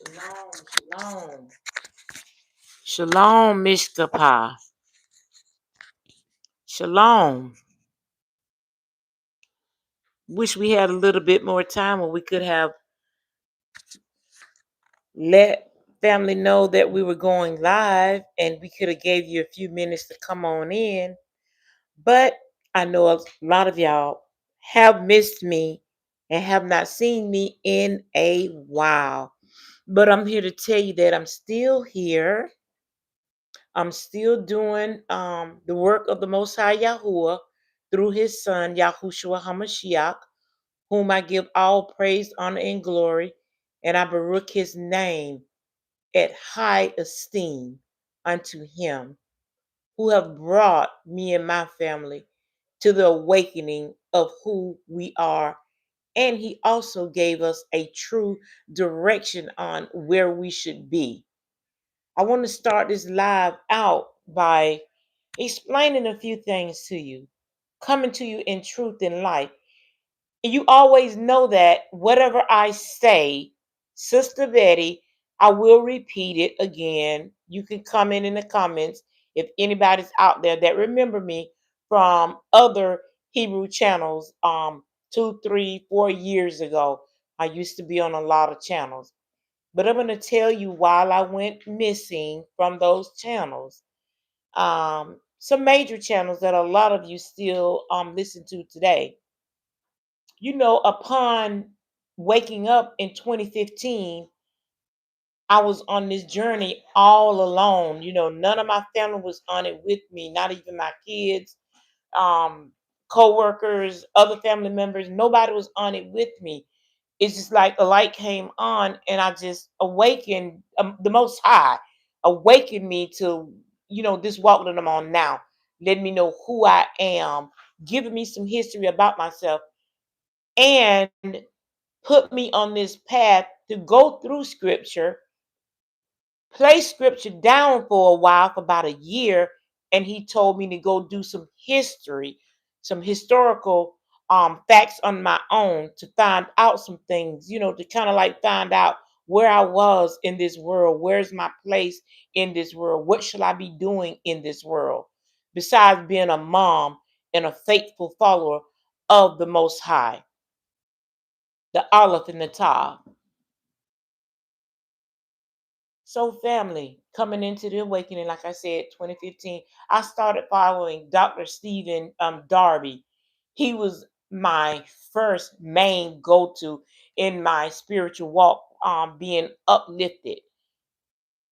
Shalom, shalom. Shalom, Mishkapa. Shalom. Wish we had a little bit more time where we could have let family know that we were going live and we could have gave you a few minutes to come on in. But I know a lot of y'all have missed me and have not seen me in a while. But I'm here to tell you that I'm still here. I'm still doing the work of the Most High Yahuwah through his son, Yahushua HaMashiach, whom I give all praise, honor, and glory, and I baruch his name at high esteem unto him, who have brought me and my family to the awakening of who we are. And he also gave us a true direction on where we should be. I want to start this live out by explaining a few things to you, coming to you in truth and light. And you always know that whatever I say, Sister Betty, I will repeat it again. You can comment in the comments if anybody's out there that remember me from other Hebrew channels 2, 3, 4 years ago. I used to be on a lot of channels. But I'm going to tell you while I went missing from those channels, some major channels that a lot of you still listen to today. You know, upon waking up in 2015, I was on this journey all alone. You know, none of my family was on it with me, not even my kids, um, co-workers, other family members. Nobody was on it with me. It's just like a light came on and I just awakened, the Most High awakened me to, this walk that I'm on now. Let me know who I am, giving me some history about myself, and put me on this path to go through scripture, play scripture down for a while, for about a year, and he told me to go do some history, some historical facts on my own to find out some things, to kind of like find out where I was in this world, where's my place in this world, what shall I be doing in this world, besides being a mom and a faithful follower of the Most High, the Aleph and the Tav. So, family, coming into the awakening, like I said, 2015, I started following Dr. Stephen Darby. He was my first main go to in my spiritual walk, being uplifted.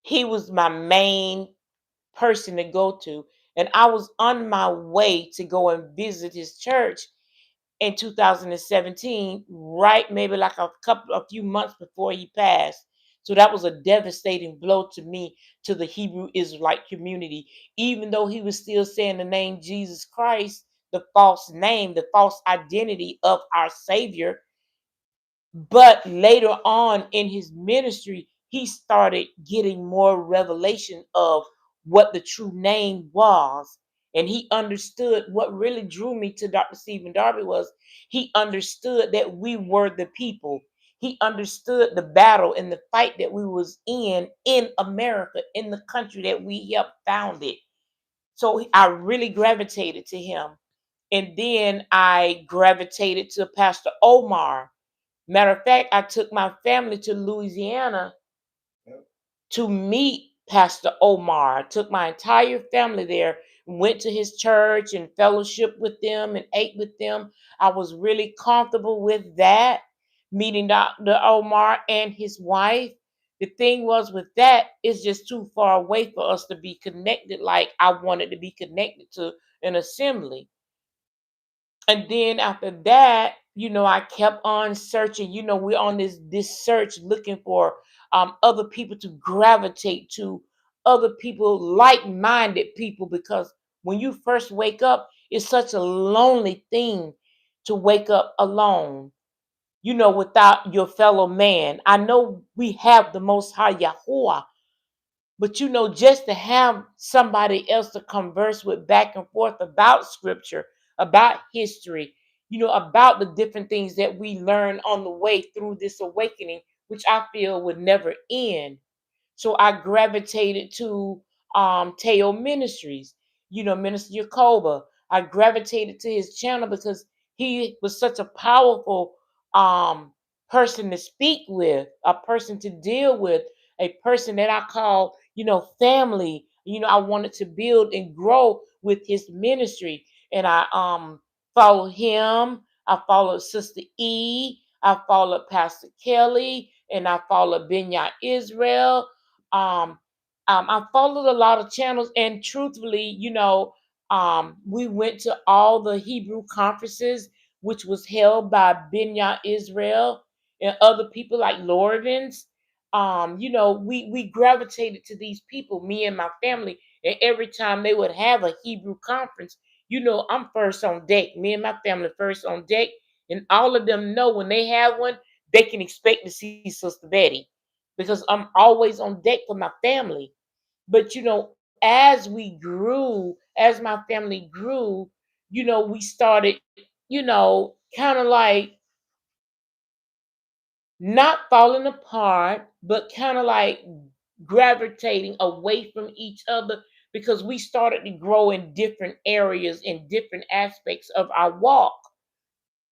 He was my main person to go to. And I was on my way to go and visit his church in 2017, right, maybe like a few months before he passed. So that was a devastating blow to me, to the Hebrew Israelite community. Even though he was still saying the name Jesus Christ, the false name, the false identity of our Savior, but later on in his ministry, he started getting more revelation of what the true name was. And he understood what really drew me to Dr. Stephen Darby was he understood that we were the people. He understood the battle and the fight that we was in America, in the country that we helped found it. So I really gravitated to him. And then I gravitated to Pastor Omar. Matter of fact, I took my family to Louisiana to meet Pastor Omar. I took my entire family there, went to his church and fellowship with them and ate with them. I was really comfortable with that, meeting Dr. Omar and his wife. The thing was with that, it's just too far away for us to be connected like I wanted to be connected to an assembly. And then after that, I kept on searching. We're on this search looking for other people to gravitate to, other people, like-minded people, because when you first wake up, it's such a lonely thing to wake up alone, without your fellow man. I know we have the Most High Yahuwah, but just to have somebody else to converse with back and forth about scripture, about history, about the different things that we learn on the way through this awakening which I feel would never end. So I gravitated to Teo Ministries, Minister Jacoba. I gravitated to his channel because he was such a powerful um person to speak with, a person to deal with, a person that I call, family. I wanted to build and grow with his ministry. And I followed him. I followed Sister E. I followed Pastor Kelly, and I followed Benya Israel. um, I followed a lot of channels, and truthfully, we went to all the Hebrew conferences, which was held by Benya Israel and other people like Lorvins. We gravitated to these people, me and my family, and every time they would have a Hebrew conference, I'm first on deck. Me and my family first on deck, and all of them know when they have one, they can expect to see Sister Betty because I'm always on deck for my family. But as we grew, as my family grew, we started, kind of like not falling apart, but kind of like gravitating away from each other because we started to grow in different areas, in different aspects of our walk.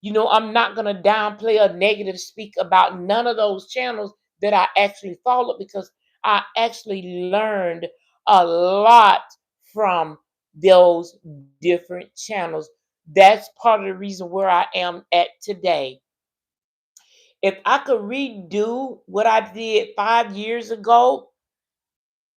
I'm not going to downplay or negative speak about none of those channels that I actually followed because I actually learned a lot from those different channels. That's part of the reason where I am at today. If I could redo what I did 5 years ago,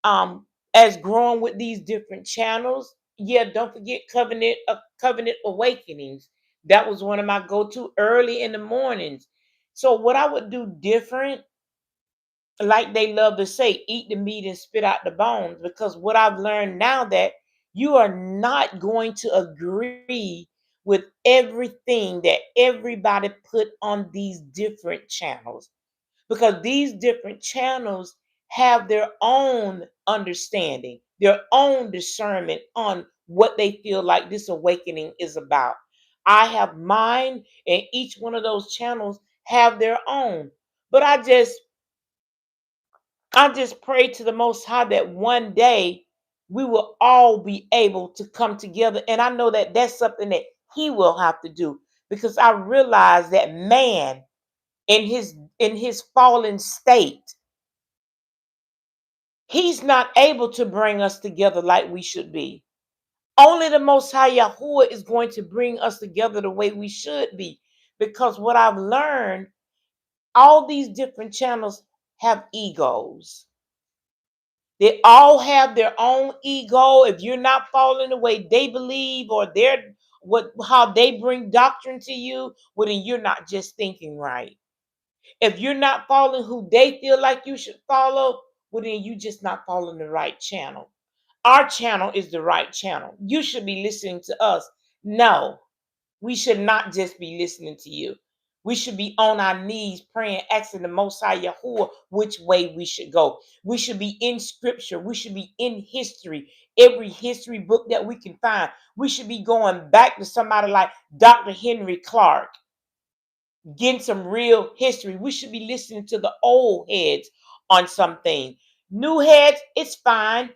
um, as growing with these different channels, yeah, don't forget Covenant Awakenings. That was one of my go-to early in the mornings. So what I would do different, like they love to say, eat the meat and spit out the bones, because what I've learned now that you are not going to agree with everything that everybody put on these different channels, because these different channels have their own understanding, their own discernment on what they feel like this awakening is about. I have mine, and each one of those channels have their own. But I just pray to the Most High that one day we will all be able to come together. And I know that that's something that He will have to do, because I realize that man in his fallen state, he's not able to bring us together like we should be. Only the Most High Yahuwah is going to bring us together the way we should be. Because what I've learned, all these different channels have egos. They all have their own ego. If you're not following the way they believe, or their what how they bring doctrine to you, well, then you're not just thinking right. If you're not following who they feel like you should follow, well, then you just not following the right channel. Our channel is the right channel. You should be listening to us. No, we should not just be listening to you. We should be on our knees praying, asking the Most High Yahuwah which way we should go. We should be in scripture. We should be in history. Every history book that we can find. We should be going back to somebody like Dr. Henry Clark, getting some real history. We should be listening to the old heads on something. New heads, it's fine.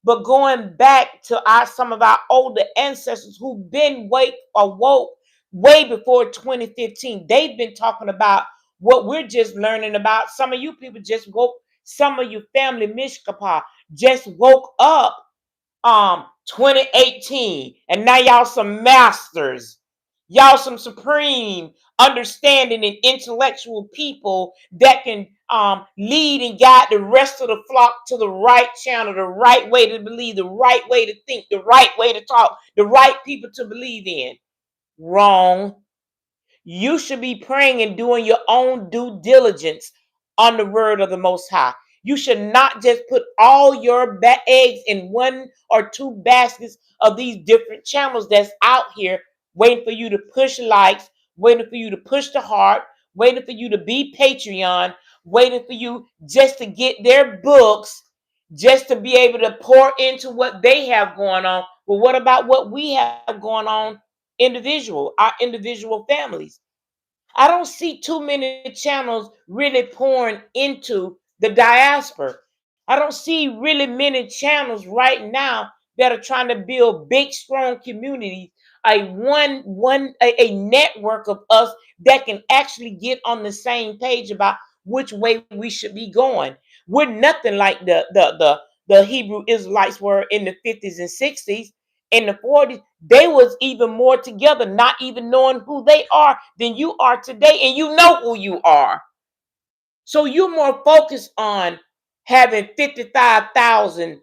But going back to some of our older ancestors who've been awoke way before 2015, they've been talking about what we're just learning about. Some of you people just woke, some of your family mishkapa just woke up 2018, and now y'all some masters, y'all some supreme understanding and intellectual people that can lead and guide the rest of the flock to the right channel, the right way to believe, the right way to think, the right way to talk, the right people to believe in. Wrong. You should be praying and doing your own due diligence on the word of the Most High. You should not just put all your eggs in one or two baskets of these different channels that's out here waiting for you to push likes, waiting for you to push the heart, waiting for you to be Patreon, waiting for you just to get their books, just to be able to pour into what they have going on. Well, what about what we have going on, our individual families? I don't see too many channels really pouring into the diaspora. I don't see really many channels right now that are trying to build big, strong communities, a network of us that can actually get on the same page about which way we should be going. We're nothing like the Hebrew Israelites were in the 50s and 60s. In the 40s, they was even more together, not even knowing who they are than you are today, and you know who you are. So you're more focused on having 55,000,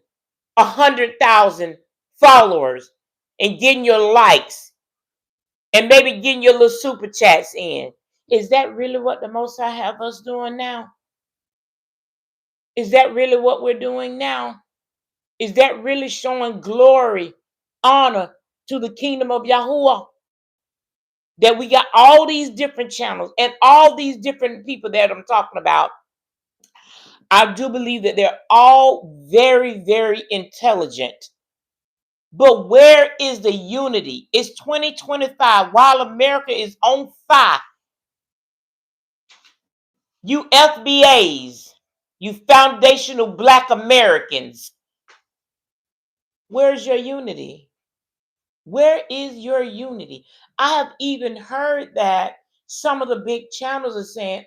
100,000 followers and getting your likes and maybe getting your little super chats in. Is that really what the Most High have us doing now? Is that really what we're doing now? Is that really showing glory, honor to the kingdom of Yahuwah? That we got all these different channels and all these different people that I'm talking about. I do believe that they're all very, very intelligent. But where is the unity? It's 2025 while America is on fire. You FBAs, you foundational Black Americans, where's your unity? Where is your unity? I have even heard that some of the big channels are saying,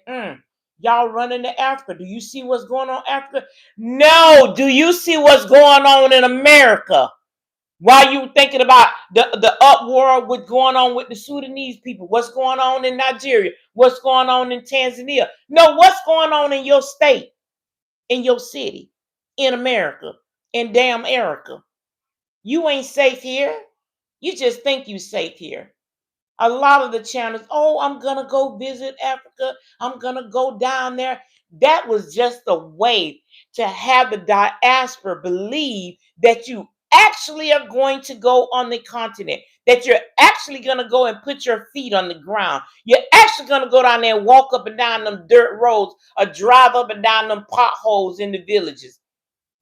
y'all running to Africa. Do you see what's going on in Africa? No, do you see what's going on in America? Why you thinking about the uproar with going on with the Sudanese people? What's going on in Nigeria? What's going on in Tanzania? No, what's going on in your state, in your city, in America, in damn America? You ain't safe here. You just think you safe here. A lot of the channels, oh, I'm gonna go visit Africa. I'm gonna go down there. That was just a way to have the diaspora believe that you actually are going to go on the continent, that you're actually gonna go and put your feet on the ground. You're actually gonna go down there and walk up and down them dirt roads or drive up and down them potholes in the villages.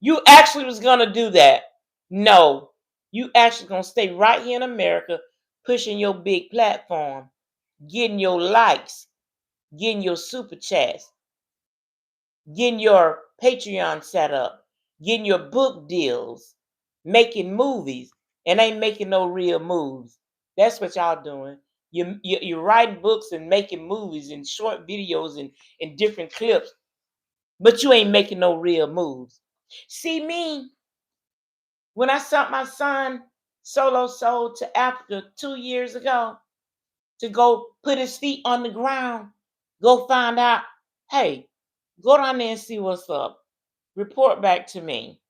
You actually was gonna do that. No, you actually gonna stay right here in America, pushing your big platform, getting your likes, getting your super chats, getting your Patreon set up, getting your book deals, making movies, and ain't making no real moves. That's what y'all doing. You're writing books and making movies and short videos and different clips, but you ain't making no real moves. See me, when I sent my son Solo Soul to Africa 2 years ago to go put his feet on the ground, go find out, hey, go down there and see what's up. Report back to me.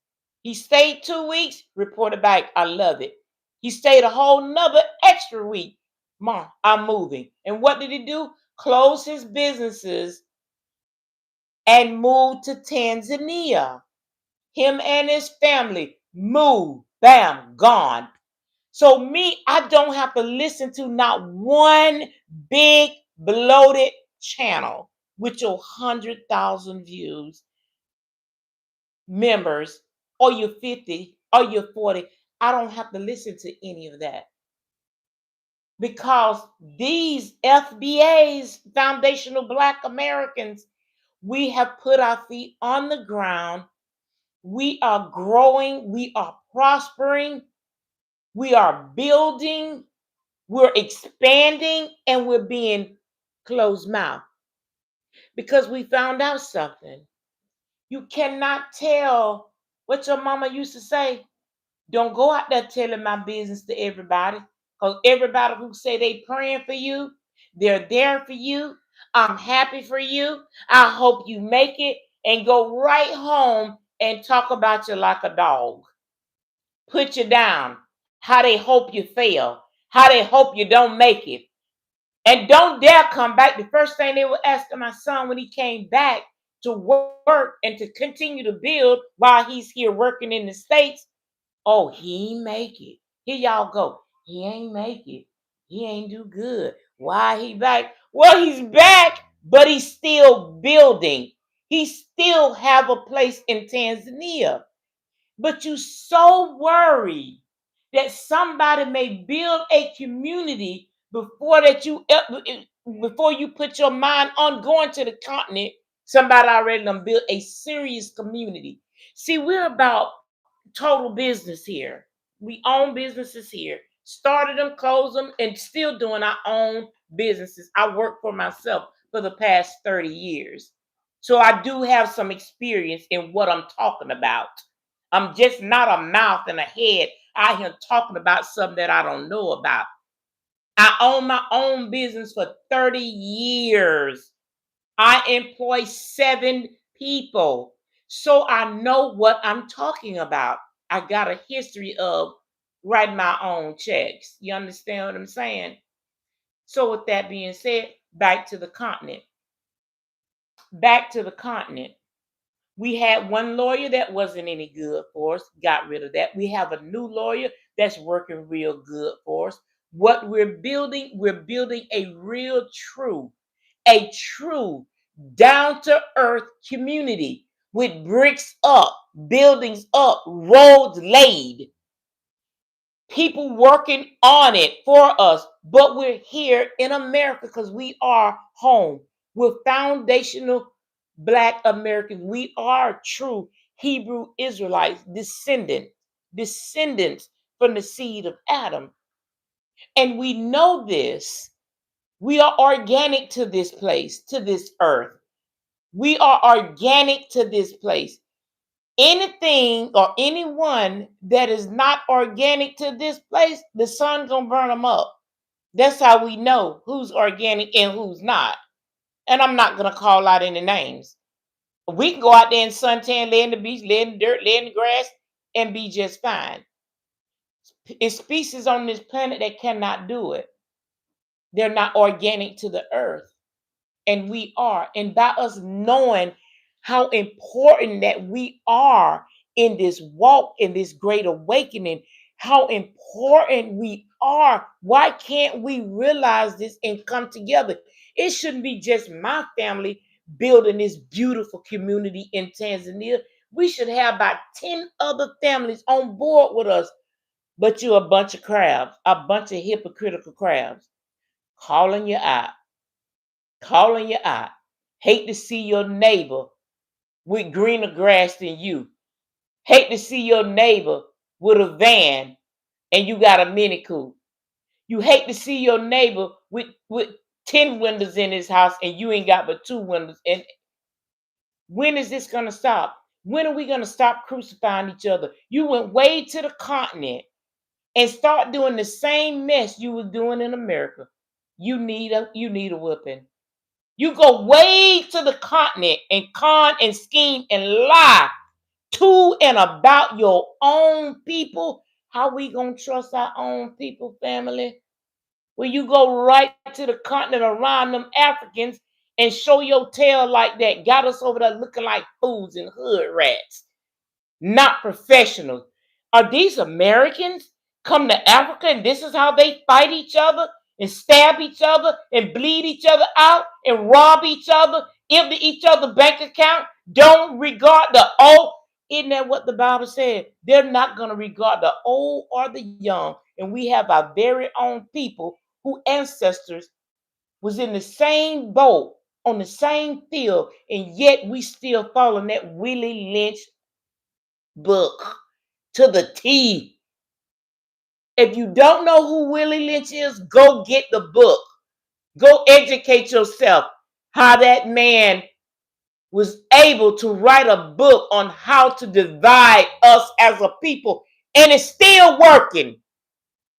He stayed 2 weeks, reported back, I love it. He stayed a whole nother extra week. Mom, I'm moving. And what did he do? Close his businesses and move to Tanzania. Him and his family moved, bam, gone. So me, I don't have to listen to not one big bloated channel with your 100,000 views, members, or your 50, or your 40. I don't have to listen to any of that. Because these FBAs, foundational Black Americans, we have put our feet on the ground. We are growing, we are prospering, we are building, we're expanding, and we're being closed mouth because we found out something. You cannot tell what your mama used to say. Don't go out there telling my business to everybody, because everybody who say they praying for you, they're there for you. I'm happy for you. I hope you make it, and go right home and talk about you like a dog. Put you down. How they hope you fail. How they hope you don't make it. And don't dare come back. The first thing they were asking my son when he came back to work and to continue to build while he's here working in the States, oh, he ain't make it. Here y'all go. He ain't make it. He ain't do good. Why he back? Well, he's back, but he's still building. He still have a place in Tanzania. But you so worried that somebody may build a community before that you before you put your mind on going to the continent, somebody already done built a serious community. See, we're about total business here. We own businesses here. Started them, closed them, and still doing our own businesses. I work for myself for the past 30 years. So I do have some experience in what I'm talking about. I'm just not a mouth and a head out here talking about something that I don't know about. I own my own business for 30 years. I employ 7 people. So I know what I'm talking about. I got a history of writing my own checks. You understand what I'm saying? So with that being said, back to the continent. Back to the continent. We had one lawyer that wasn't any good for us, got rid of that. We have a new lawyer that's working real good for us. What we're building a true down to earth community with bricks up, buildings up, roads laid, people working on it for us. But we're here in America because we are home. We're foundational Black Americans. We are true Hebrew Israelites, descendants from the seed of Adam. And we know this. We are organic to this place, to this earth. We are organic to this place. Anything or anyone that is not organic to this place, the sun gonna burn them up. That's how we know who's organic and who's not. And I'm not gonna call out any names. We can go out there and suntan, lay in the beach, lay in the dirt, lay in the grass, and be just fine. It's species on this planet that cannot do it. They're not organic to the earth. And we are. And by us knowing how important that we are in this walk, in this great awakening, how important we are, why can't we realize this and come together? It shouldn't be just my family building this beautiful community in Tanzania. We should have about 10 other families on board with us. But you're a bunch of crabs, a bunch of hypocritical crabs, calling you out, calling you out. Hate to see your neighbor with greener grass than you. Hate to see your neighbor with a van and you got a mini coupe. You hate to see your neighbor with 10 windows in his house and you ain't got but 2 windows. And when is this going to stop? When are we going to stop crucifying each other? You went way to the continent and start doing the same mess you was doing in America. You need a whipping. You go way to the continent and con and scheme and lie to and about your own people. How we gonna trust our own people, family? When you go right to the continent around them Africans and show your tail like that, got us over there looking like fools and hood rats, not professionals. Are these Americans come to Africa and this is how they fight each other and stab each other and bleed each other out and rob each other, empty each other bank account, don't regard the old? Isn't that what the Bible said? They're not going to regard the old or the young. And we have our very own people who ancestors was in the same boat on the same field, and yet we still following that Willie Lynch book to the T. If you don't know who Willie Lynch is, go get the book. Go educate yourself how that man was able to write a book on how to divide us as a people. And it's still working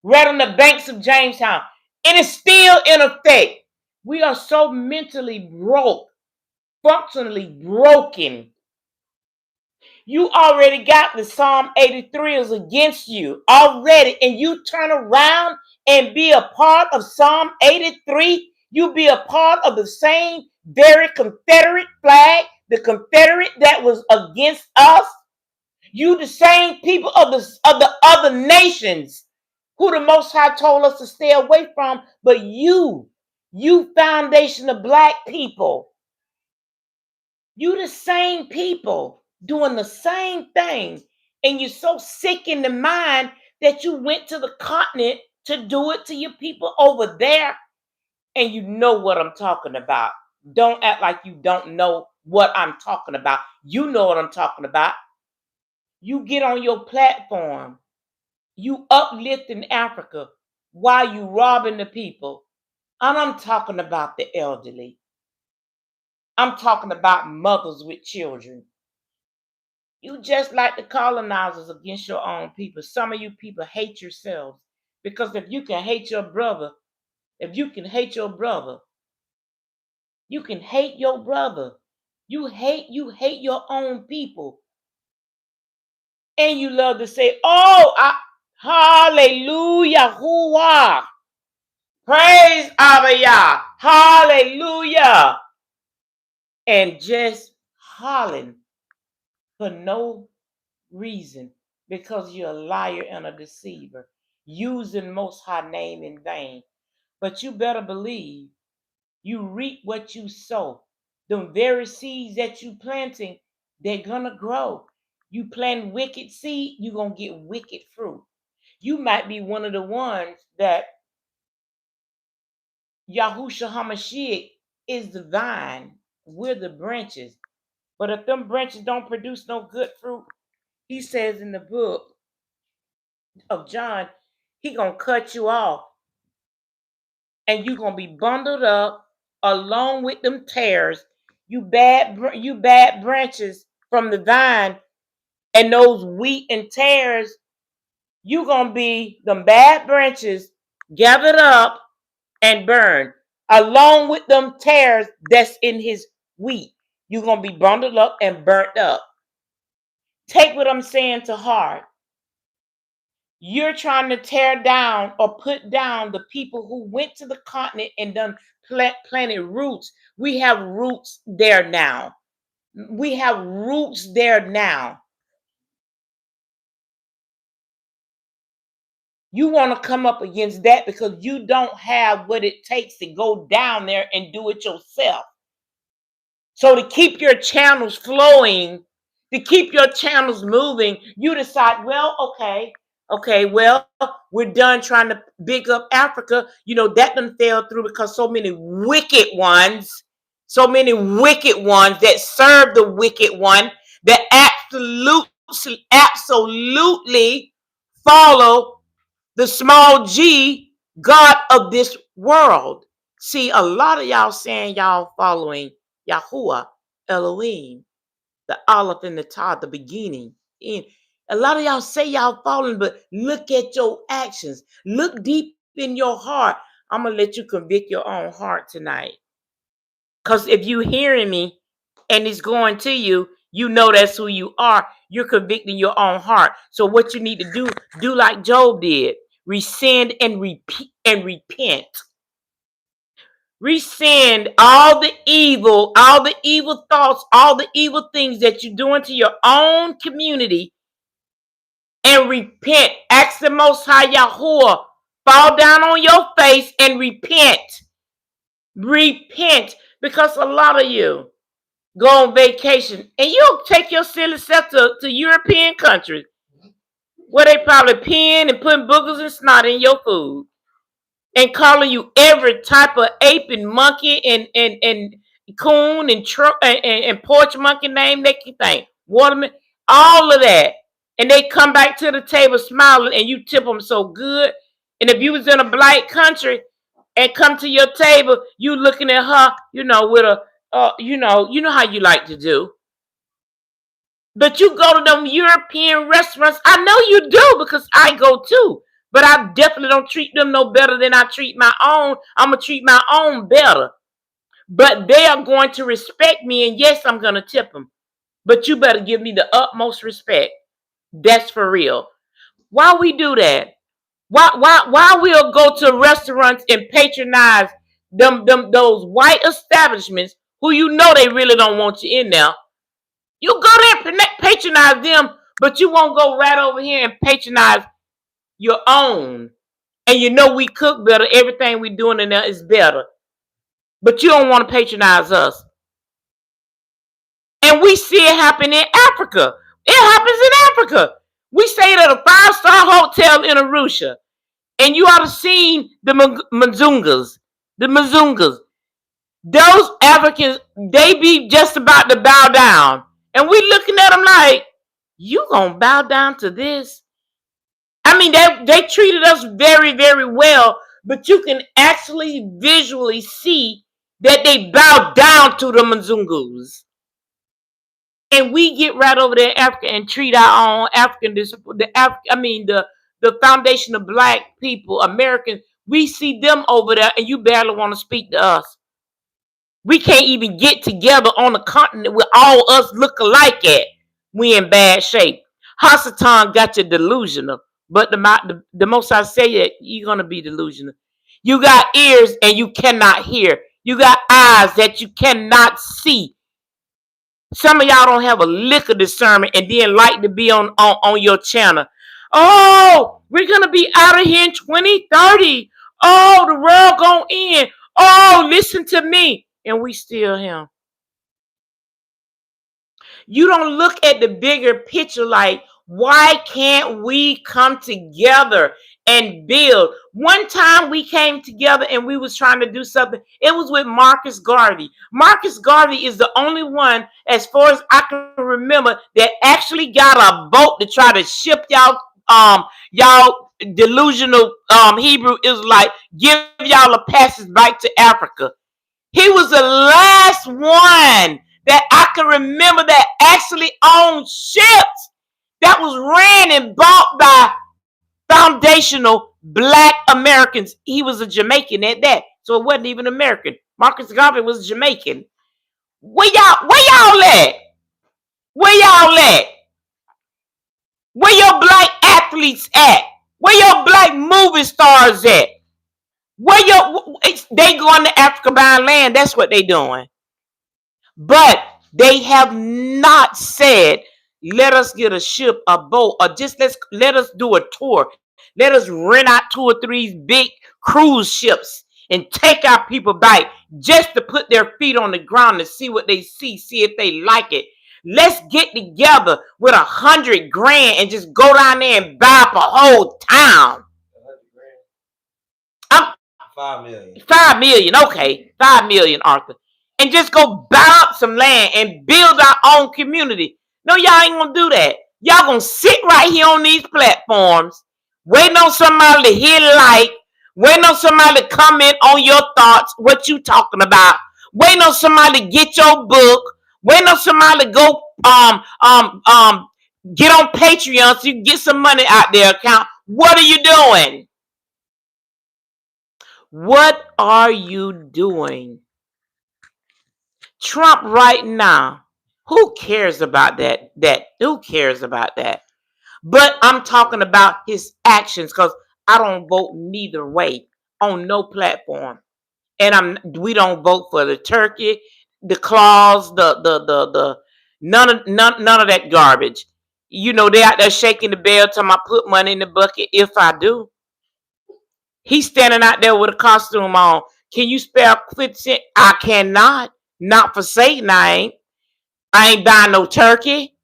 right on the banks of Jamestown. And it's still in effect. We are so mentally broke, functionally broken. You already got the Psalm 83 is against you already, and you turn around and be a part of Psalm 83. You be a part of the same very Confederate flag, the Confederate that was against us. You the same people of the other nations who the Most High told us to stay away from, but you foundation of Black people, you the same people doing the same thing. And you're so sick in the mind that you went to the continent to do it to your people over there. and you know what I'm talking about. Don't act like you don't know what I'm talking about. You know what I'm talking about. You get on your platform, you uplifting Africa while you robbing the people. And I'm talking about the elderly. I'm talking about mothers with children. You just like the colonizers against your own people. Some of you people hate yourselves because if you can hate your brother, if you can hate your brother, you can hate your brother. You hate your own people. And you love to say, "Oh, hallelujah, hooah. Praise Abba Yah. Hallelujah." And just hollering for no reason because you're a liar and a deceiver, using Most High name in vain. But you better believe you reap what you sow. The very seeds that you planting, they're gonna grow. You plant wicked seed, you're gonna get wicked fruit. You might be one of the ones that Yahushua HaMashiach is the vine, we're the branches. But if them branches don't produce no good fruit, he says in the book of John, he gonna cut you off and you gonna be bundled up along with them tares. You bad branches from the vine, and those wheat and tares, you gonna be them bad branches gathered up and burned along with them tares that's in his wheat. You gonna be bundled up and burnt up. Take what I'm saying to heart. You're trying to tear down or put down the people who went to the continent and done planted roots. We have roots there now. We have roots there now. You want to come up against that because you don't have what it takes to go down there and do it yourself. So to keep your channels flowing, to keep your channels moving, you decide, well, okay, well, we're done trying to big up Africa. That done fell through because so many wicked ones that serve the wicked one, that absolutely follow the small g God of this world. See, a lot of y'all saying y'all following Yahuwah, Elohim, the Aleph and the Tav, the beginning. And a lot of y'all say y'all following, but look at your actions. Look deep in your heart. I'm going to let you convict your own heart tonight. Because if you hearing me and it's going to you, you know that's who you are. You're convicting your own heart. So what you need to do like Job did. Rescind and repent. Rescind all the evil thoughts, all the evil things that you're doing to your own community, and repent. Ask the Most High Yahuwah, fall down on your face and repent. Repent, because a lot of you go on vacation and you'll take your silly self to European countries where they probably peeing and putting boogers and snot in your food, and calling you every type of ape and monkey and coon and truck and porch monkey name they can think. Waterman, all of that. And they come back to the table smiling and you tip them so good. And if you was in a black country and come to your table, you looking at her, with a, you know how you like to do. But you go to them European restaurants. I know you do because I go too. But I definitely don't treat them no better than I treat my own. I'm going to treat my own better. But they are going to respect me. And yes, I'm going to tip them. But you better give me the utmost respect. That's for real. Why we do that? Why we'll go to restaurants and patronize those white establishments who they really don't want you in there. You go there and patronize them, but you won't go right over here and patronize your own. And we cook better. Everything we doing in there is better. But you don't want to patronize us. And we see it happen in Africa. It happens in Africa. We stayed at a 5-star hotel in Arusha. And you ought to seen the Mzungas. The Mazungas. Those Africans, they be just about to bow down. And we looking at them like, you gonna bow down to this? I mean, they treated us very, very well, but you can actually visually see that they bow down to the Mzungus. And we get right over there in Africa and treat our own African, the foundation of black people, Americans, we see them over there and you barely want to speak to us. We can't even get together on the continent with all us look alike at. We in bad shape. Hasatan got you delusional. But the most I say it, you're going to be delusional. You got ears and you cannot hear. You got eyes that you cannot see. Some of y'all don't have a lick of discernment and then like to be on your channel. Oh, we're going to be out of here in 2030. Oh, the world going to end. Oh, listen to me. And we still him. You don't look at the bigger picture like, why can't we come together and build? One time we came together and we was trying to do something. It was with Marcus Garvey. Marcus Garvey is the only one, as far as I can remember, that actually got a boat to try to ship y'all delusional Hebrew Israelite, give y'all a passage back to Africa. He was the last one that I can remember that actually owned ships that was ran and bought by foundational black Americans. He was a Jamaican at that, so it wasn't even American. Marcus Garvey was Jamaican. Where y'all at? Where y'all at? Where your black athletes at? Where your black movie stars at? They going to Africa buying land? That's what they doing. But they have not said, let us get a ship, a boat, or just let us do a tour. Let us rent out 2 or 3 big cruise ships and take our people back just to put their feet on the ground and see what they see if they like it. Let's get together with 100 grand and just go down there and buy up a whole town. 5 million. 5 million, okay. 5 million, Arthur. And just go buy up some land and build our own community. No, y'all ain't gonna do that. Y'all gonna sit right here on these platforms, waiting on somebody to hit like, waiting on somebody to comment on your thoughts, what you talking about, waiting on somebody to get your book, waiting on somebody to go get on Patreon so you can get some money out their account. What are you doing? What are you doing? Trump right now, who cares about that? Who cares about that? But I'm talking about his actions, because I don't vote neither way on no platform. And we don't vote for the turkey, the claws, the none of that garbage. You know, they out there shaking the bell till I put money in the bucket if I do. He's standing out there with a costume on. Can you spare 50 cents? I cannot. Not for Satan, I ain't buying no turkey.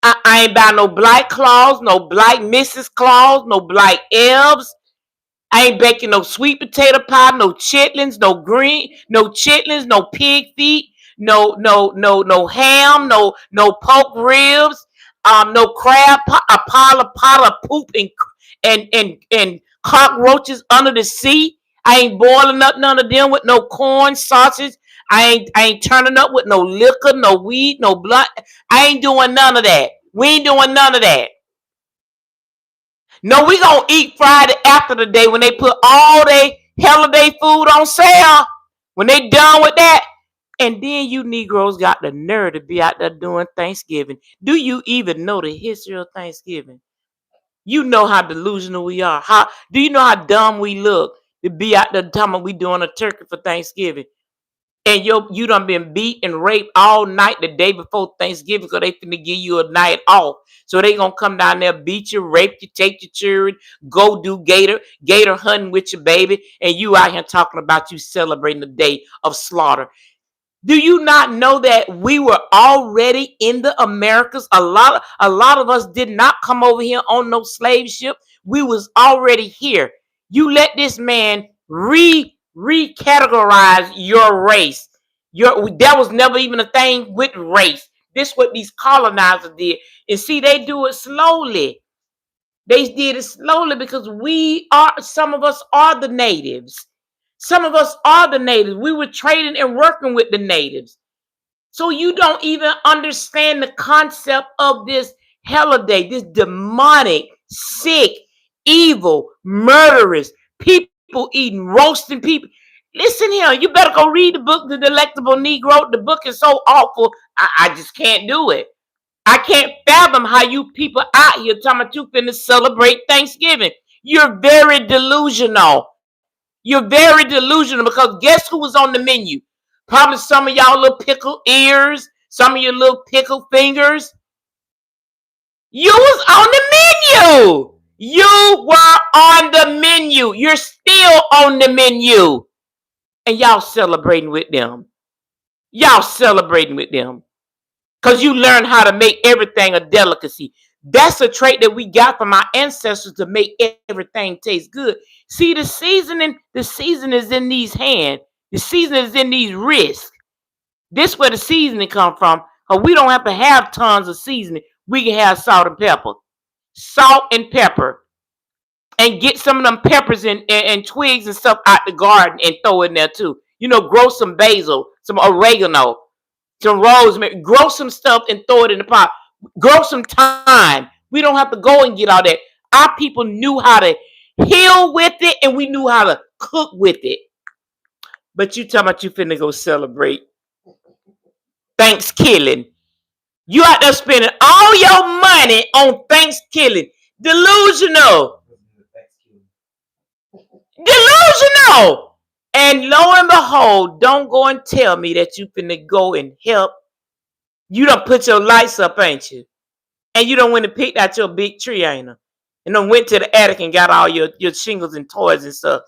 I ain't buying no black claws, no black Mrs. Claus, no black elves. I ain't baking no sweet potato pie, no chitlins, no chitlins, no pig feet, no ham, no pork ribs, no crab, a pot of poop and cockroaches under the sea. I ain't boiling up none of them with no corn, sausage. I ain't turning up with no liquor, no weed, no blood. I ain't doing none of that. We ain't doing none of that. No, we gonna eat Friday after the day when they put all their holiday food on sale. When they done with that. And then you Negroes got the nerve to be out there doing Thanksgiving. Do you even know the history of Thanksgiving? You know how delusional we are. Do you know how dumb we look to be out there telling we doing a turkey for Thanksgiving? And you done been beat and raped all night the day before Thanksgiving because they finna give you a night off. So they gonna come down there, beat you, rape you, take your children, go do gator hunting with your baby, and you out here talking about you celebrating the day of slaughter. Do you not know that we were already in the Americas? A lot of us did not come over here on no slave ship. We was already here. You let this man recategorize your race. That was never even a thing with race. This what these colonizers did. And see, they do it slowly. They did it slowly because some of us are the natives. Some of us are the natives. We were trading and working with the natives. So you don't even understand the concept of this holiday, this demonic, sick, evil, murderous, people eating, roasting people. Listen here, you better go read the book, The Delectable Negro. The book is so awful, I just can't do it. I can't fathom how you people out here talking about you finna celebrate Thanksgiving. You're very delusional. You're very delusional because guess who was on the menu? Probably some of y'all little pickle ears, some of your little pickle fingers. You was on the menu. You were on the menu. You're still on the menu. And y'all celebrating with them. Y'all celebrating with them. Because you learn how to make everything a delicacy. That's a trait that we got from our ancestors to make everything taste good. See, the season is in these hands. The season is in these wrists. This where the seasoning come from. We don't have to have tons of seasoning. We can have salt and pepper. Salt and pepper. And get some of them peppers and twigs and stuff out the garden and throw in there too. Grow some basil, some oregano, some rosemary, grow some stuff and throw it in the pot. Grow some thyme. We don't have to go and get all that. Our people knew how to heal with it and we knew how to cook with it. But you talking about you finna go celebrate Thanksgiving. You out there spending all your money on Thanksgiving. Delusional. Delusional. And lo and behold, don't go and tell me that you finna go and help. You done put your lights up, ain't you? And you done went and picked out your big tree, ain't you? And done went to the attic and got all your shingles and toys and stuff.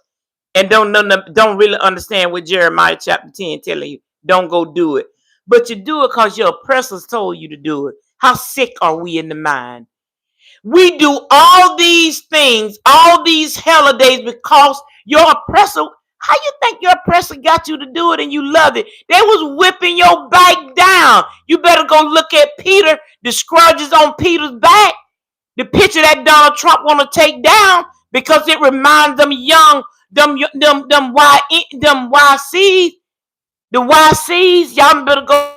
And don't really understand what Jeremiah chapter 10 telling you. Don't go do it. But you do it because your oppressors told you to do it. How sick are we in the mind? We do all these things, all these holidays because your oppressor, how you think your oppressor got you to do it and you love it? They was whipping your back down. You better go look at Peter, the scratches on Peter's back, the picture that Donald Trump want to take down because it reminds them young, them YCs, the YCs. Y'all better go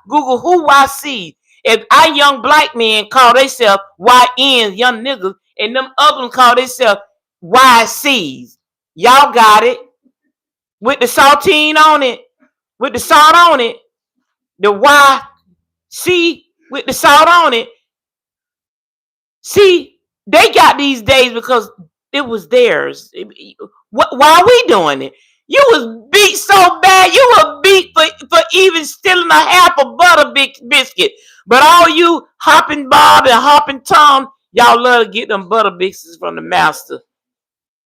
Google who YCs. If our young black men call themselves YNs, young niggas, and them other ones call themselves YCs, y'all got it. With the saltine on it, with the salt on it, the YC with the salt on it. See, they got these days because it was theirs. Why are we doing it? You was beat so bad. You were beat for even stealing a half a butter biscuit. But all you hopping Bob and hopping Tom, y'all love to get them butter biscuits from the master.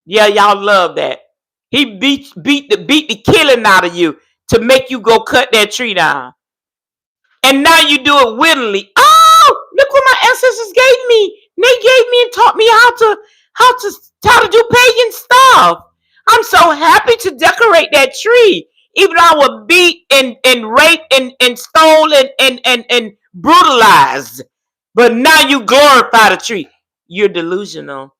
Yeah, y'all love that. He beat the killing out of you to make you go cut that tree down. And now you do it willingly. Oh, look what my ancestors gave me. They gave me and taught me how to do pagan stuff. I'm so happy to decorate that tree. Even though I was beat and raped and stolen and brutalized. But now you glorify the tree. You're delusional.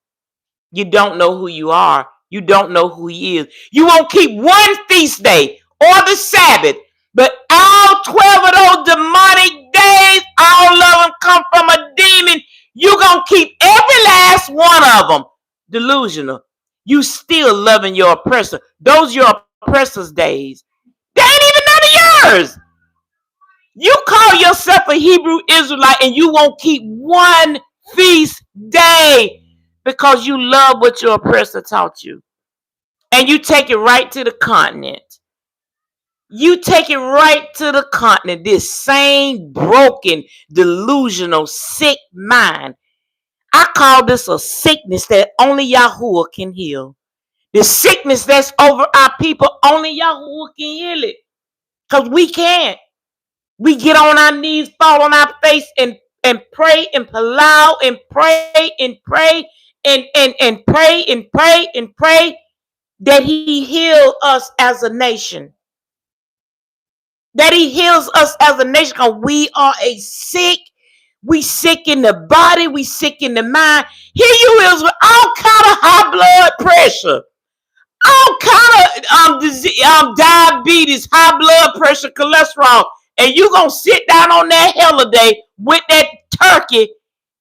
You don't know who you are. You don't know who he is. You won't keep one feast day or the Sabbath. But all 12 of those demonic days, all of them come from a demon. You're going to keep every last one of them. Delusional. You still loving your oppressor. Those are your oppressor's days. They ain't even none of yours. You call yourself a Hebrew Israelite and you won't keep one feast day because you love what your oppressor taught you. And you take it right to the continent. You take it right to the continent. This same broken, delusional, sick mind. I call this a sickness that only Yahuwah can heal. The sickness that's over our people, only Yahuwah can heal it. Because we can't. We get on our knees, fall on our face, and pray and palau and pray and pray and pray and pray and pray. that he healed us as a nation. That he heals us as a nation because we are a sick. We sick in the body. We sick in the mind. Here you is with all kind of high blood pressure, all kind of disease, diabetes, high blood pressure, cholesterol, and you gonna sit down on that holiday with that turkey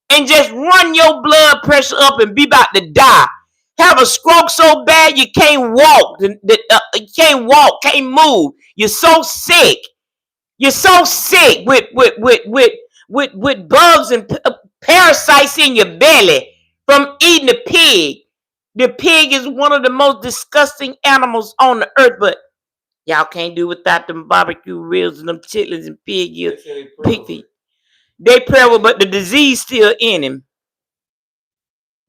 and just run your blood pressure up and be about to die. Have a stroke so bad you can't walk, you can't walk, can't move. You're so sick. You're so sick with bugs and parasites in your belly from eating the pig. The pig is one of the most disgusting animals on the earth, but y'all can't do without them barbecue ribs and them chitlins and pig feet. They prevalent, but the disease still in him.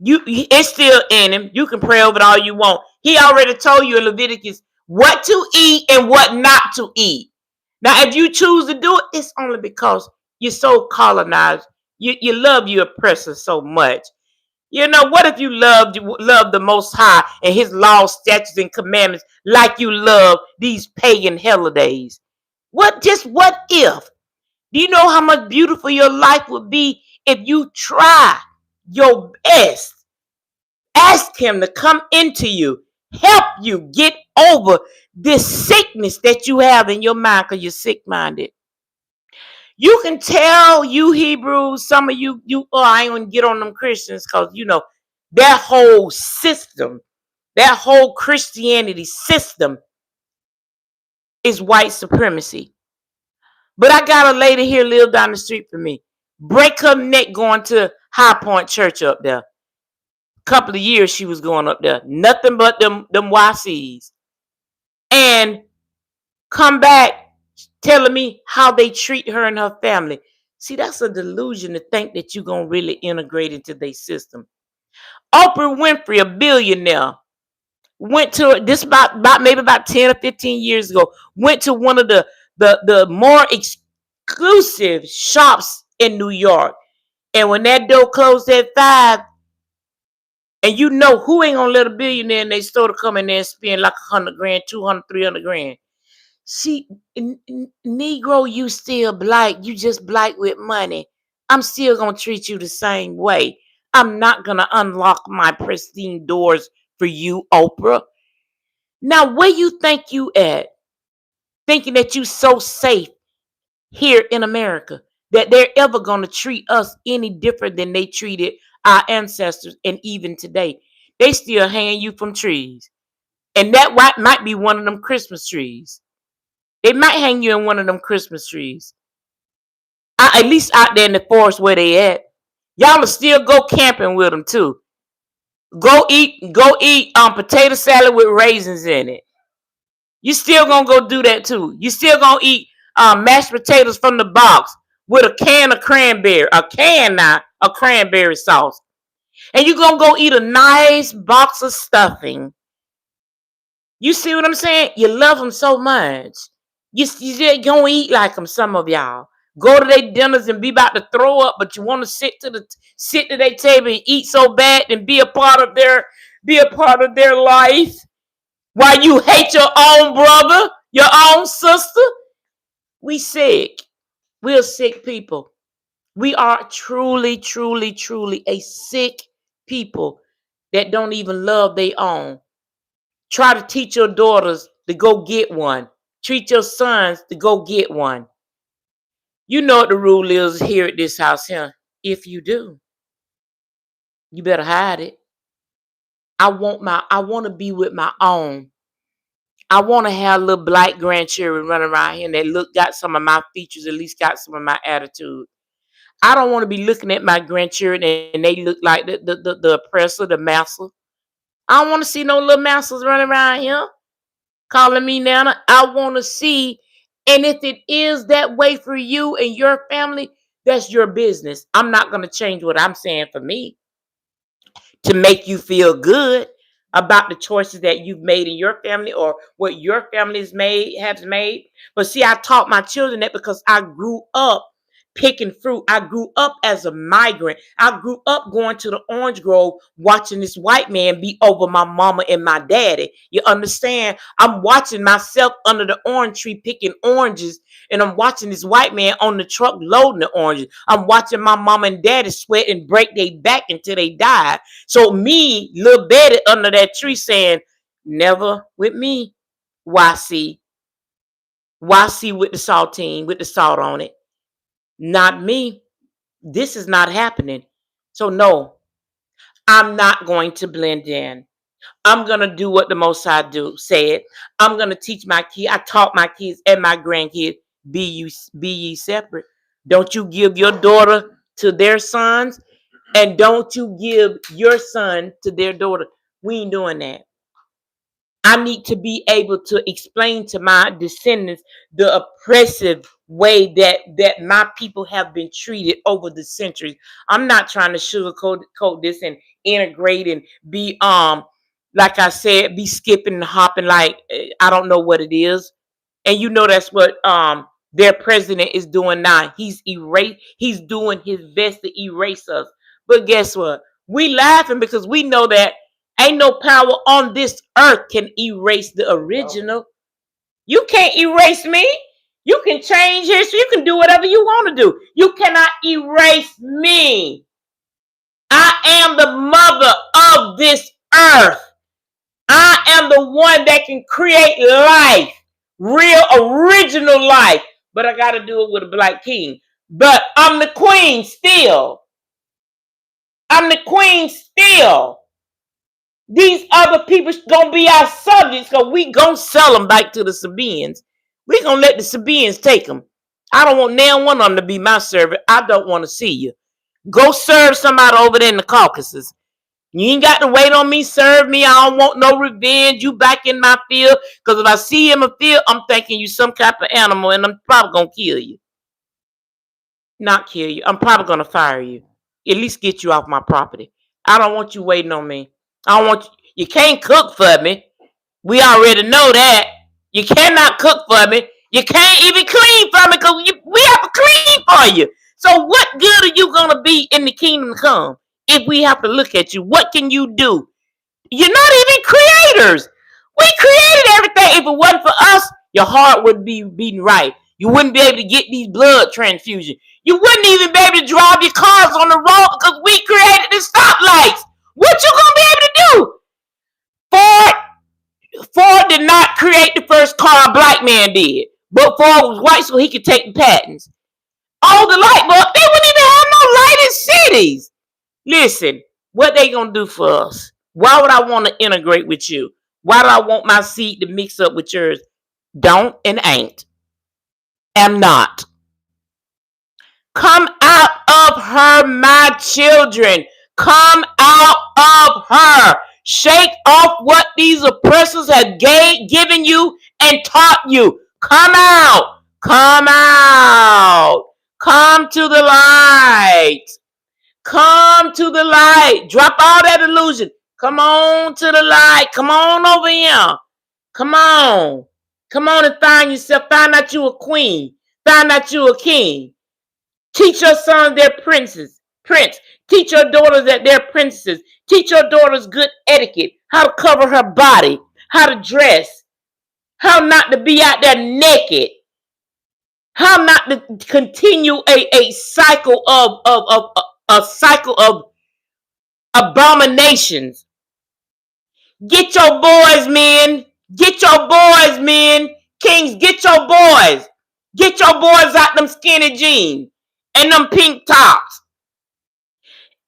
It's still in him. You can pray over it all you want. He already told you in Leviticus what to eat and what not to eat. Now, if you choose to do it, it's only because you're so colonized. You love your oppressor so much. You know, what if you love the Most High and His laws, statutes, and commandments like you love these pagan holidays? What if? Do you know how much beautiful your life would be if you try your best? Ask Him to come into you, help you get over this sickness that you have in your mind because you're sick-minded. You can tell, you Hebrews, some of you, I ain't gonna get on them Christians because, their whole system, their whole Christianity system is white supremacy. But I got a lady here live down the street from me. Break her neck going to High Point Church up there. Couple of years she was going up there. Nothing but them YCs. And come back telling me how they treat her and her family. See, that's a delusion to think that you're going to really integrate into their system. Oprah Winfrey, a billionaire, went to this about maybe about 10 or 15 years ago, went to one of the more exclusive shops in New York. And when that door closed at 5, and you know who ain't gonna let a billionaire in their store to come in there and spend like 100 grand, 200, 300 grand. See, Negro, you still black. You just black with money. I'm still gonna treat you the same way. I'm not gonna unlock my pristine doors for you, Oprah. Now, where you think you at? Thinking that you so safe here in America that they're ever gonna treat us any different than they treated our ancestors, and even today, they still hang you from trees, and that might be one of them Christmas trees. They might hang you in one of them Christmas trees. At least out there in the forest where they at. Y'all will still go camping with them too. Go eat potato salad with raisins in it. You still gonna go do that too. You still gonna eat mashed potatoes from the box with a can of cranberry, a cranberry sauce. And you gonna go eat a nice box of stuffing. You see what I'm saying? You love them so much. You just gonna eat like them, some of y'all. Go to their dinners and be about to throw up, but you want to sit to their table and eat so bad and be a part of their life while you hate your own brother, your own sister. We sick. We're sick people. We are truly, truly, truly a sick people that don't even love their own. Try to teach your daughters to go get one. Treat your sons to go get one. You know what the rule is here at this house here. If you do, you better hide it. I want to be with my own. I want to have little black grandchildren running around here that got some of my features, at least got some of my attitude. I don't want to be looking at my grandchildren and they look like the oppressor, the master. I don't want to see no little masters running around here calling me Nana. I want to see, and if it is that way for you and your family, that's your business. I'm not going to change what I'm saying for me to make you feel good about the choices that you've made in your family or what your family has made. But see, I taught my children that because I grew up picking fruit. I grew up as a migrant. I grew up going to the orange grove, watching this white man be over my mama and my daddy. You understand? I'm watching myself under the orange tree picking oranges, and I'm watching this white man on the truck loading the oranges. I'm watching my mama and daddy sweat and break their back until they died. So me, little Betty, under that tree saying, never with me, YC. YC with the saltine, with the salt on it. Not me. This is not happening. So no, I'm not going to blend in. I'm going to do what the Most High said. I'm going to teach my kids. I taught my kids and my grandkids, be ye separate. Don't you give your daughter to their sons, and don't you give your son to their daughter. We ain't doing that. I need to be able to explain to my descendants the oppressive way that my people have been treated over the centuries. I'm not trying to sugarcoat this and integrate and be like I said, be skipping and hopping like I don't know what it is. And you know that's what their president is doing now. He's doing his best to erase us. But guess what? We laughing because we know that ain't no power on this earth can erase the original. You can't erase me. You can change history. You can do whatever you want to do. You cannot erase me. I am the mother of this earth. I am the one that can create life, real original life. But I got to do it with a black king. But I'm the queen still. I'm the queen still. These other people gonna be our subjects, because we gonna sell them back to the Sabaeans. We gonna let the Sabaeans take them. I don't want now one of them to be my servant. I don't want to see you. Go serve somebody over there in the Caucasus. You ain't got to wait on me, serve me. I don't want no revenge. You back in my field, because if I see you in my field, I'm thinking you some type of animal, and I'm probably gonna kill you. Not kill you. I'm probably gonna fire you. At least get you off my property. I don't want you waiting on me. I don't want you. You can't cook for me. We already know that. You cannot cook for me. You can't even clean for me, because we have to clean for you. So what good are you going to be in the kingdom to come if we have to look at you? What can you do? You're not even creators. We created everything. If it wasn't for us, your heart would be beating right. You wouldn't be able to get these blood transfusions. You wouldn't even be able to drive your cars on the road, because we created the stoplights. What you going to be able to do? Ford did not create the first car, a black man did. But Ford was white so he could take the patents. All the light bulbs, they wouldn't even have no light in cities. Listen, what they gonna do for us? Why would I want to integrate with you? Why do I want my seed to mix up with yours? Don't and ain't. Am not. Come out of her, my children. Come out of her. Shake off what these oppressors have given you and taught you. Come out. Come out. Come to the light. Come to the light. Drop all that illusion. Come on to the light. Come on over here. Come on. Come on and find yourself. Find out you a queen. Find out you a king. Teach your sons their prince. Teach your daughters that they're princesses. Teach your daughters good etiquette, how to cover her body, how to dress, how not to be out there naked, how not to continue a cycle of abominations. Get your boys, men. Get your boys, men. Kings, get your boys. Get your boys out them skinny jeans and them pink tops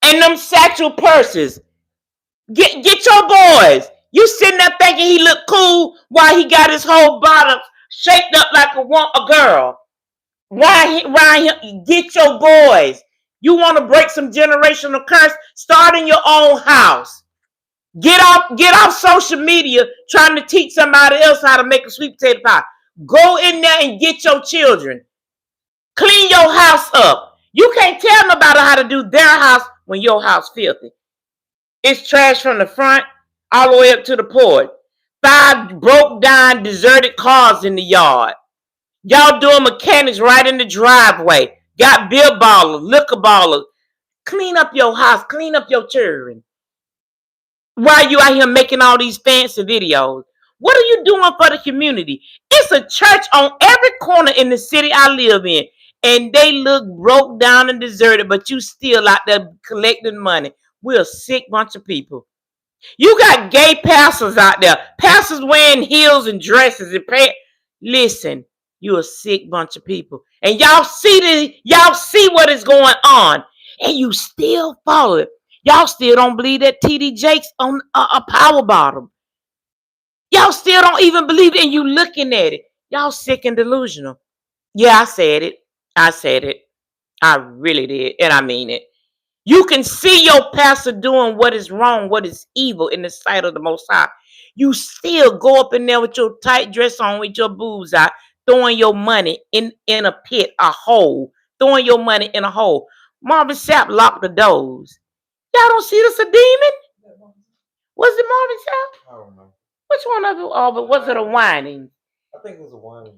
and them satchel purses. Get your boys. You sitting there thinking he look cool while he got his whole bottom shaped up like a girl. Why get your boys. You want to break some generational curse? Start in your own house. Get off social media trying to teach somebody else how to make a sweet potato pie. Go in there and get your children. Clean your house up. You can't tell nobody how to do their house when your house filthy. It's trash from the front all the way up to the porch. 5 broke down, deserted cars in the yard. Y'all doing mechanics right in the driveway. got beer ballers, liquor ballers. Clean up your house, clean up your children. Why are you out here making all these fancy videos? What are you doing for the community? It's a church on every corner in the city I live in, and they look broke down and deserted, but you still out there collecting money. We're a sick bunch of people. You got gay pastors out there, pastors wearing heels and dresses and pants. Listen, you a sick bunch of people, and y'all see what is going on, and you still follow it. Y'all still don't believe that TD Jakes on a power bottom. Y'all still don't even believe it, and you looking at it. Y'all sick and delusional. Yeah, I said it. I said it. I really did, and I mean it. You can see your pastor doing what is wrong, what is evil in the sight of the Most High. You still go up in there with your tight dress on, with your boobs out, throwing your money in a pit, a hole, throwing your money in a hole. Marvin Sapp locked the doors. Y'all don't see this a demon? Was it Marvin Sapp? I don't know. Which one of it? Oh, but was it a whining? I think it was a whining.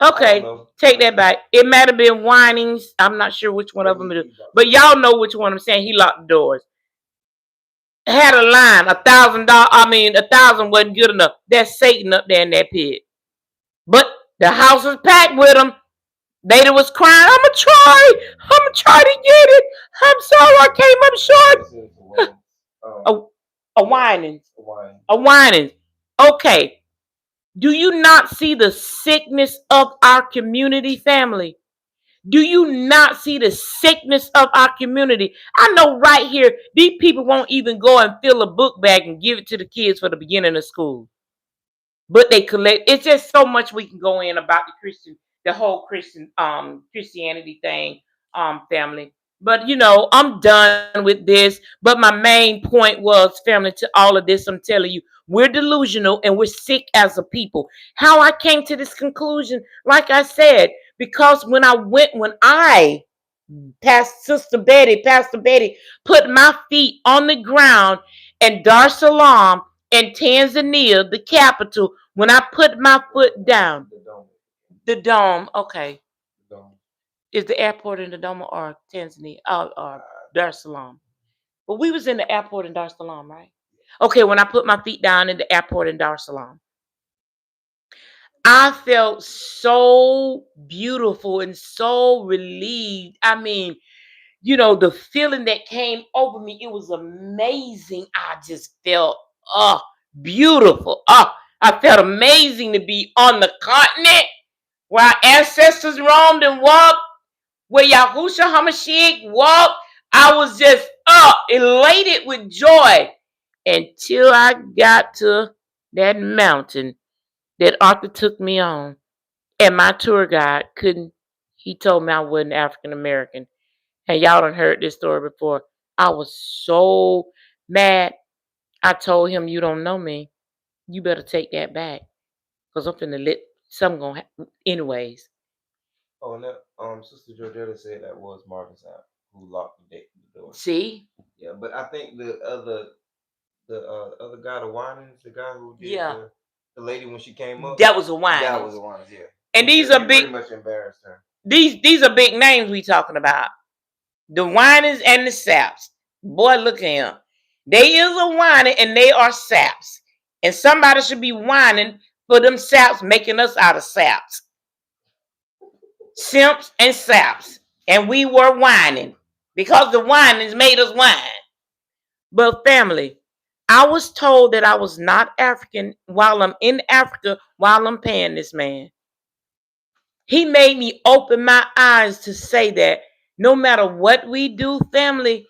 Okay, take that back. It might have been whinings. I'm not sure which one of them it is. But y'all know which one I'm saying. He locked the doors. Had a line, $1,000. I mean, 1,000 wasn't good enough. That's Satan up there in that pit. But the house was packed with them. They was crying. I'ma try to get it. I'm sorry, I came up short. A whining. A whining. Okay. Do you not see the sickness of our community, family? Do you not see the sickness of our community? I know right here, these people won't even go and fill a book bag and give it to the kids for the beginning of school. But they collect. It's just so much we can go in about the whole Christianity thing, family. But I'm done with this. But my main point was, family, to all of this, I'm telling you, we're delusional and we're sick as a people. How I came to this conclusion, like I said, because when I Pastor Betty, put my feet on the ground in Dar es Salaam in Tanzania, the capital, when I put my foot down. The dome, okay. The dome. Is the airport in the dome or Tanzania? Or Dar es Salaam. But we was in the airport in Dar es Salaam, right? Okay, when I put my feet down in the airport in Dar es Salaam, I felt so beautiful and so relieved. I mean, the feeling that came over me, it was amazing. I just felt beautiful. I felt amazing to be on the continent where our ancestors roamed and walked, where Yahushua HaMashiach walked. I was just elated with joy until I got to that mountain that Arthur took me on. And my tour guide he told me I wasn't African American. And y'all done heard this story before. I was so mad. I told him, you don't know me. You better take that back. Because I'm finna let something gonna happen. Anyways. Oh, and that Sister Georgetta said that was Marvin Sapp who locked the door. See? Yeah, but I think the other guy, the Winans, the guy who did the lady when she came up. That was a Winans. That was a Winans, yeah. And these are big. Pretty much embarrassed her. These are big names we talking about. The Winans and the Saps. Boy, look at him. They is a whining and they are saps. And somebody should be whining for them saps making us out of saps. Simps and saps. And we were whining because the whinings made us whine. But family, I was told that I was not African while I'm in Africa while I'm paying this man. He made me open my eyes to say that no matter what we do, family,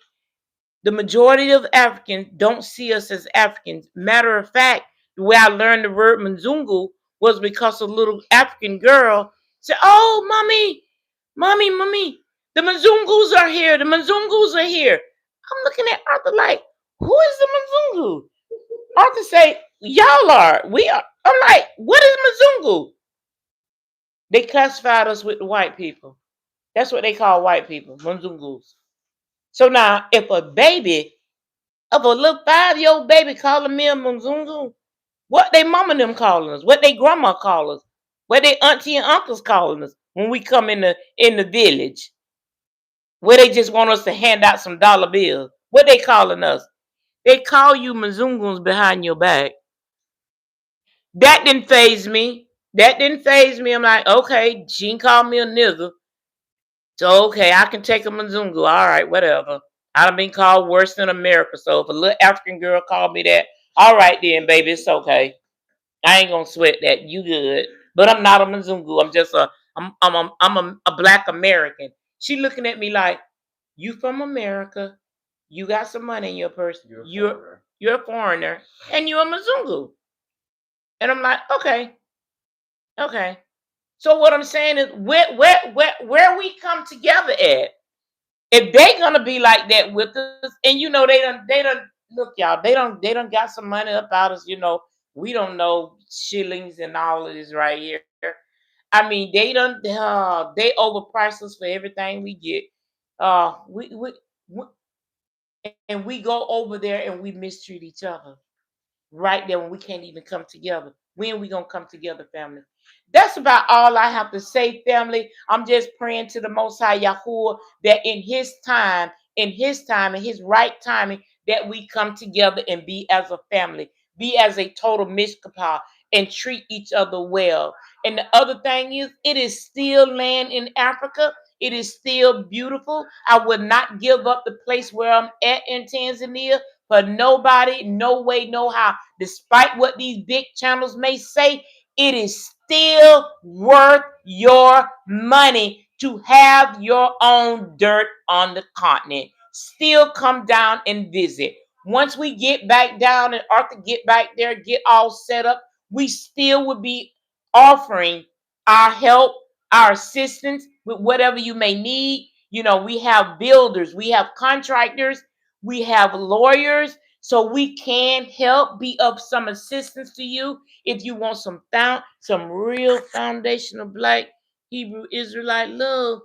the majority of Africans don't see us as Africans. Matter of fact, the way I learned the word Mzungu was because a little African girl said, "Oh, mommy, the Mzungus are here. The Mzungus are here." I'm looking at Arthur like, who is the Mzungu? Arthur say, y'all are. We are. I'm like, what is Mzungu? They classified us with the white people. That's what they call white people, Mzungus. So now, if a little 5-year-old baby calling me a Mzungu, what they mama them calling us, what they grandma call us, what they auntie and uncles calling us when we come in the village. where they just want us to hand out some dollar bills. What they calling us? They call you Mzunguns behind your back. That didn't phase me. That didn't phase me. I'm like, okay, she can call me a nigger. So, okay, I can take a Mzungu. All right, whatever. I've been called worse than America. So if a little African girl called me that, all right then, baby, it's okay. I ain't gonna sweat that. You good. But I'm not a Mzungu. I'm a black American. She looking at me like, you from America. You got some money in your purse. You're a foreigner. And you're a Mzungu. And I'm like, okay, okay. So what I'm saying is where we come together at. If they gonna be like that with us, and they don't look, y'all, they don't got some money up out us, we don't know shillings and all of this right here. I mean, they overprice us for everything we get. We and we go over there and we mistreat each other right there when we can't even come together. When we gonna come together, family? That's about all I have to say, family. I'm just praying to the Most High Yahuwah that in His right timing, that we come together and be as a family, be as a total mishkapah, and treat each other well. And the other thing is, it is still land in Africa. It is still beautiful. I would not give up the place where I'm at in Tanzania for nobody, no way, no how. Despite what these big channels may say, it is still worth your money to have your own dirt on the continent. Still come down and visit. Once we get back down and Arthur get back there, get all set up, we still would be offering our help, our assistance with whatever you may need. We have builders, we have contractors, we have lawyers, so we can help be of some assistance to you if you want some real foundational Black Hebrew Israelite love.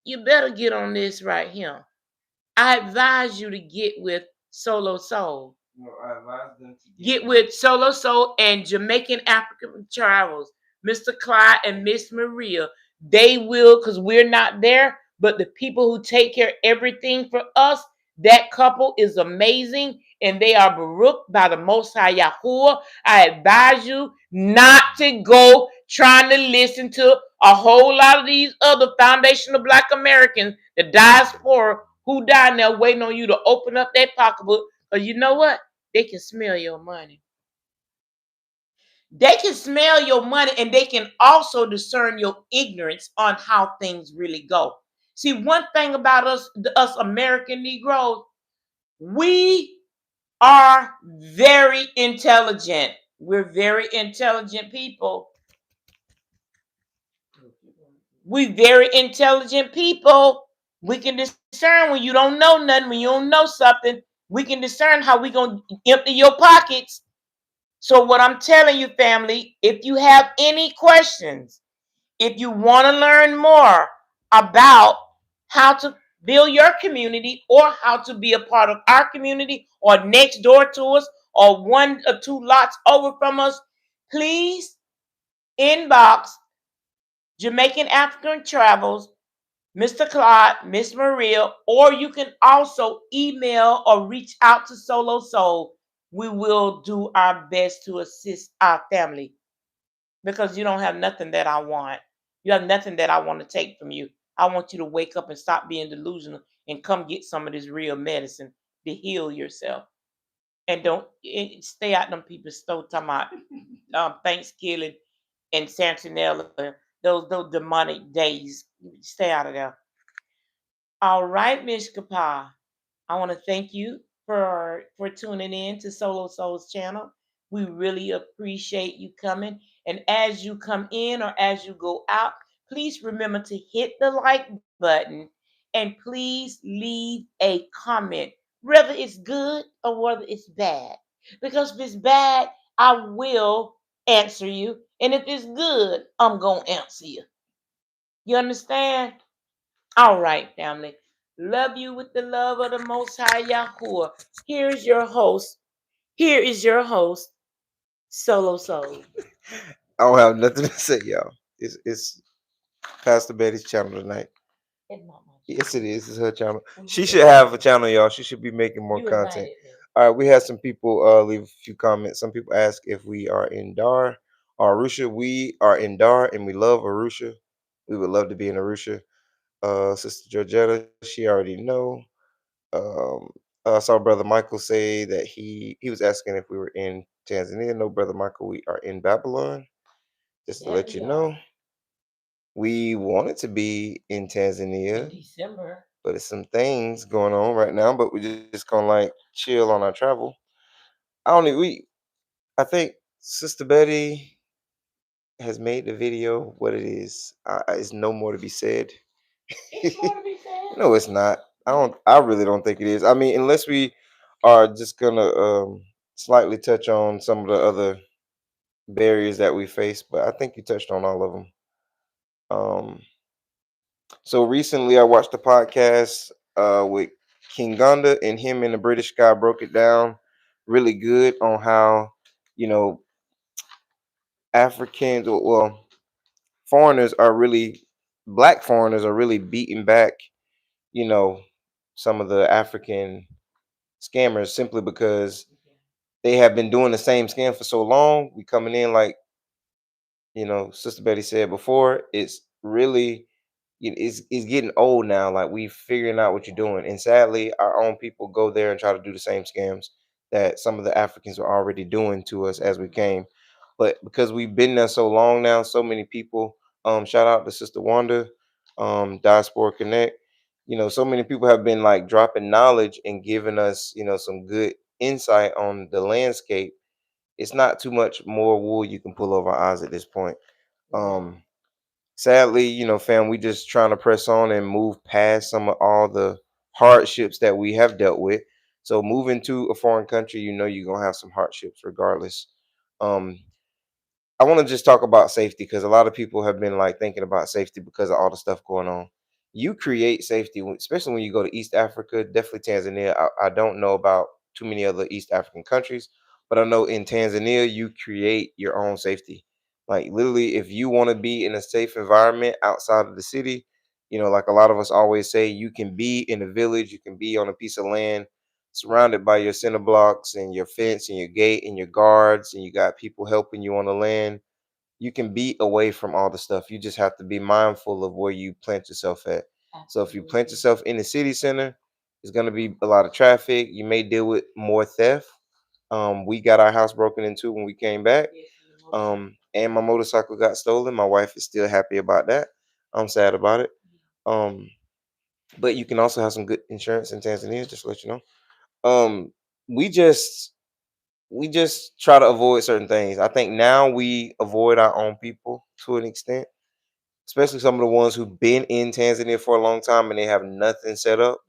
You better get on this right here. I advise you to get with Solo Soul. No, I advise them to Get with Solo Soul and Jamaican African Travels, Mr. Clyde and Miss Maria. They will, because we're not there, but the people who take care of everything for us, that couple is amazing, and they are Baruch by the Most High Yahuwah. I advise you not to go trying to listen to a whole lot of these other foundational Black Americans, the diaspora, who down there waiting on you to open up that pocketbook. Because you know what? They can smell your money. They can smell your money, and they can also discern your ignorance on how things really go. See, one thing about us American Negroes, we are very intelligent. We're very intelligent people. We very intelligent people. We can discern when you don't know nothing, when you don't know something. We can discern how we gonna empty your pockets. So what I'm telling you, family, if you have any questions, if you want to learn more about how to build your community or how to be a part of our community or next door to us or one or two lots over from us, please inbox Jamaican African Travels, Mr. Claude, Miss Maria, or you can also email or reach out to Solo Soul. We will do our best to assist our family, because you don't have nothing that I want. You have nothing that I want to take from you. I want you to wake up and stop being delusional and come get some of this real medicine to heal yourself. And don't stay out them people's store talking about Thanksgiving and Santinella, those demonic days. Stay out of there. All right, Miss Kappa. I want to thank you for tuning in to Solo Souls channel. We really appreciate you coming. And as you come in or as you go out, please remember to hit the like button and please leave a comment, whether it's good or whether it's bad. Because if it's bad, I will answer you. And if it's good, I'm going to answer you. You understand? All right, family. Love you with the love of the Most High Yahuwah. Here's your host. Here is your host, Solo Soul. I don't have nothing to say, y'all. It's Pastor Betty's channel tonight. It's not my Yes, it is. It's her channel. Well, She you should have a invited me. channel, y'all. She should be making more You content. invited me. All right, we had some people leave a few comments. Some people ask if we are in Dar or Arusha. We are in Dar and we love Arusha. We would love to be in Arusha. Sister Georgetta, she already know. Um, I saw Brother Michael say that he was asking if we were in Tanzania. No, Brother Michael, we are in Babylon. Just to That let you we know, are we wanted to be in in Tanzania, December. but there's some things going on right now. But we just gonna like chill on our travel. I don't even. I think Sister Betty has made the video what it is. It's no more to be said. It's more to be said. No, it's not. I don't. I really don't think it is. I mean, unless we are just gonna slightly touch on some of the other barriers that we face, but I think you touched on all of them. Um, so recently, I watched a podcast with King Gonda, and him and the British guy broke it down really good on how you know Africans, well, foreigners are really black foreigners are really beating back, you know, some of the African scammers simply because they have been doing the same scam for so long. We coming in like, Sister Betty said before, it's really it's getting old now. Like we figuring out what you're doing. And sadly, our own people go there and try to do the same scams that some of the Africans were already doing to us as we came. But because we've been there so long now, so many people, shout out to Sister Wanda, Diaspora Connect. So many people have been like dropping knowledge and giving us, some good insight on the landscape. It's not too much more wool you can pull over our eyes at this point. No. Um, Sadly, fam, we just trying to press on and move past some of all the hardships that we have dealt with. So moving to a foreign country, you're gonna have some hardships regardless. Um, I want to just talk about safety because a lot of people have been like thinking about safety because of all the stuff going on. You create safety, especially when you go to East Africa, definitely Tanzania. I don't know about too many other East African countries, but I know in Tanzania, you create your own safety. Like literally, if you want to be in a safe environment outside of the city, like a lot of us always say, you can be in a village, you can be on a piece of land surrounded by your cinder blocks and your fence and your gate and your guards, and you got people helping you on the land. You can be away from all the stuff. You just have to be mindful of where you plant yourself at. So if you plant Absolutely. yourself in the city center, there's going to be a lot of traffic. You may deal with more theft. We got our house broken into when we came back. Yes, your motorcycle. And my motorcycle got stolen. My wife is still happy about that. I'm sad about it. Um, but you can also have some good insurance in Tanzania, just to let you know. Um, we just we just try to avoid certain things. I think now we avoid our own people to an extent, especially some of the ones who've been in Tanzania for a long time and they have nothing set up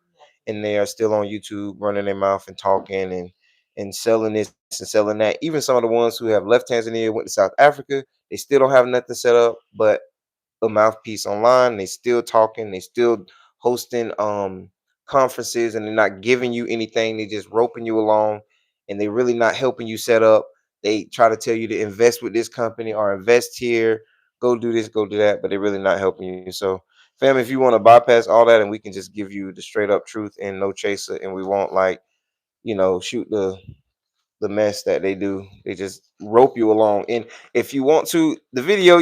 and they are still on YouTube running their mouth and talking and selling this and selling that. Even some of the ones who have left Tanzania, went to South Africa, they still don't have nothing set up, but a mouthpiece online. They still talking, they still hosting conferences, and they're not giving you anything. They just roping you along, and they really not helping you set up. They try to tell you to invest with this company or invest here, go do this, go do that, but they're really not helping you. So, fam, if you want to bypass all that, and we can just give you the straight up truth and no chaser, and we won't like shoot the mess that they do. They just rope you along. And if you want to, the video,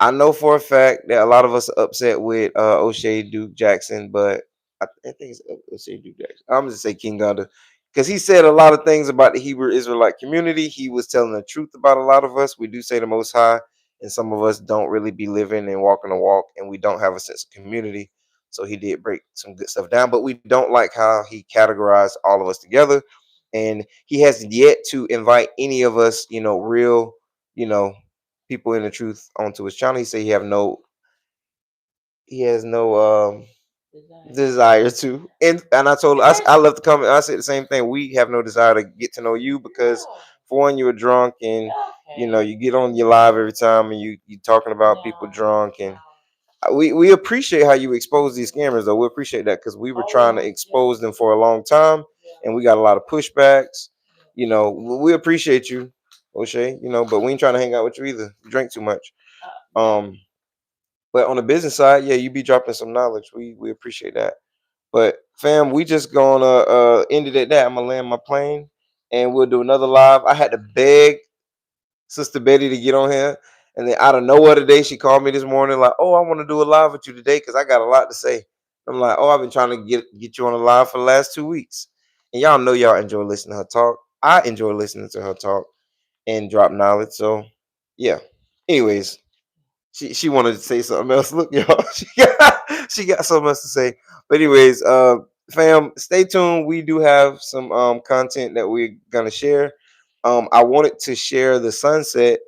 I know for a fact that a lot of us are upset with O'Shea Duke Jackson, but I think it's O'Shea Duke Jackson. I'm just say King Gunner because he said a lot of things about the Hebrew Israelite community. He was telling the truth about a lot of us. We do say the Most High, and some of us don't really be living and walking the walk, and we don't have a sense of community. So he did break some good stuff down, but we don't like how he categorized all of us together, and he hasn't yet to invite any of us, real, you know, people in the truth onto his channel. He said he has no Desire. desire to. And I told I left the comment. I said the same thing. We have no desire to get to know you because No. for one, you're drunk and Okay. you get on your live every time and you talking about people No. drunk No. and we appreciate how you expose these scammers though. We appreciate that because we were Oh, trying to most expose them for definitely. a long time Yeah. and we got a lot of pushbacks. Yeah. We appreciate you, O'Shea, but we ain't trying to hang out with you either. You drink too much. No. Um But on the business side, yeah, you be dropping some knowledge. We appreciate that. But fam, we just gonna end it at that. I'm gonna land my plane and we'll do another live. I had to beg Sister Betty to get on here. And then out of nowhere today, she called me this morning, like, "Oh, I want to do a live with you today because I got a lot to say." I'm like, "Oh, I've been trying to get you on a live for the last 2 weeks." And y'all know y'all enjoy listening to her talk. I enjoy listening to her talk and drop knowledge. So yeah. Anyways, she wanted to say something else. Look, y'all, she got something else to say. But anyways, fam, stay tuned. We do have some content that we're gonna share. I wanted to share the sunset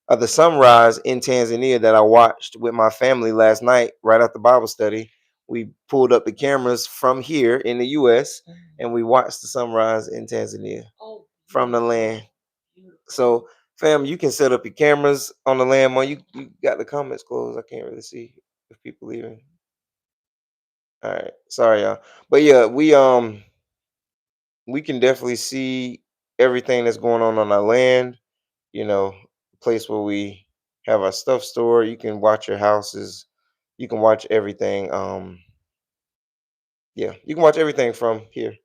the sunrise in Tanzania that I watched with my family last night right after Bible study. We pulled up the cameras from here in the US and we watched the sunrise in Tanzania from the land. So, fam, you can set up your cameras on the landmark. You got the comments closed. I can't really see if people leaving. All right, sorry y'all, but yeah, we can definitely see everything that's going on our land. You know, place where we have our stuff stored. You can watch your houses. You can watch everything. Yeah, you can watch everything from here.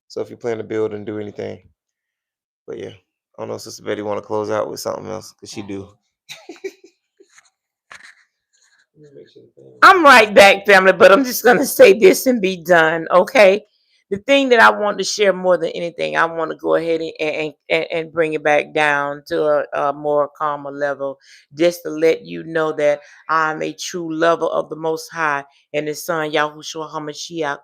So if you plan to build and do anything, but yeah, I don't know, Sister Betty want to close out with something else because she do. I'm right back, family, but I'm just going to say this and be done, okay? The thing that I want to share more than anything, I want to go ahead and bring it back down to a more calmer level, just to let you know that I'm a true lover of the Most High and His Son, Yahushua HaMashiach.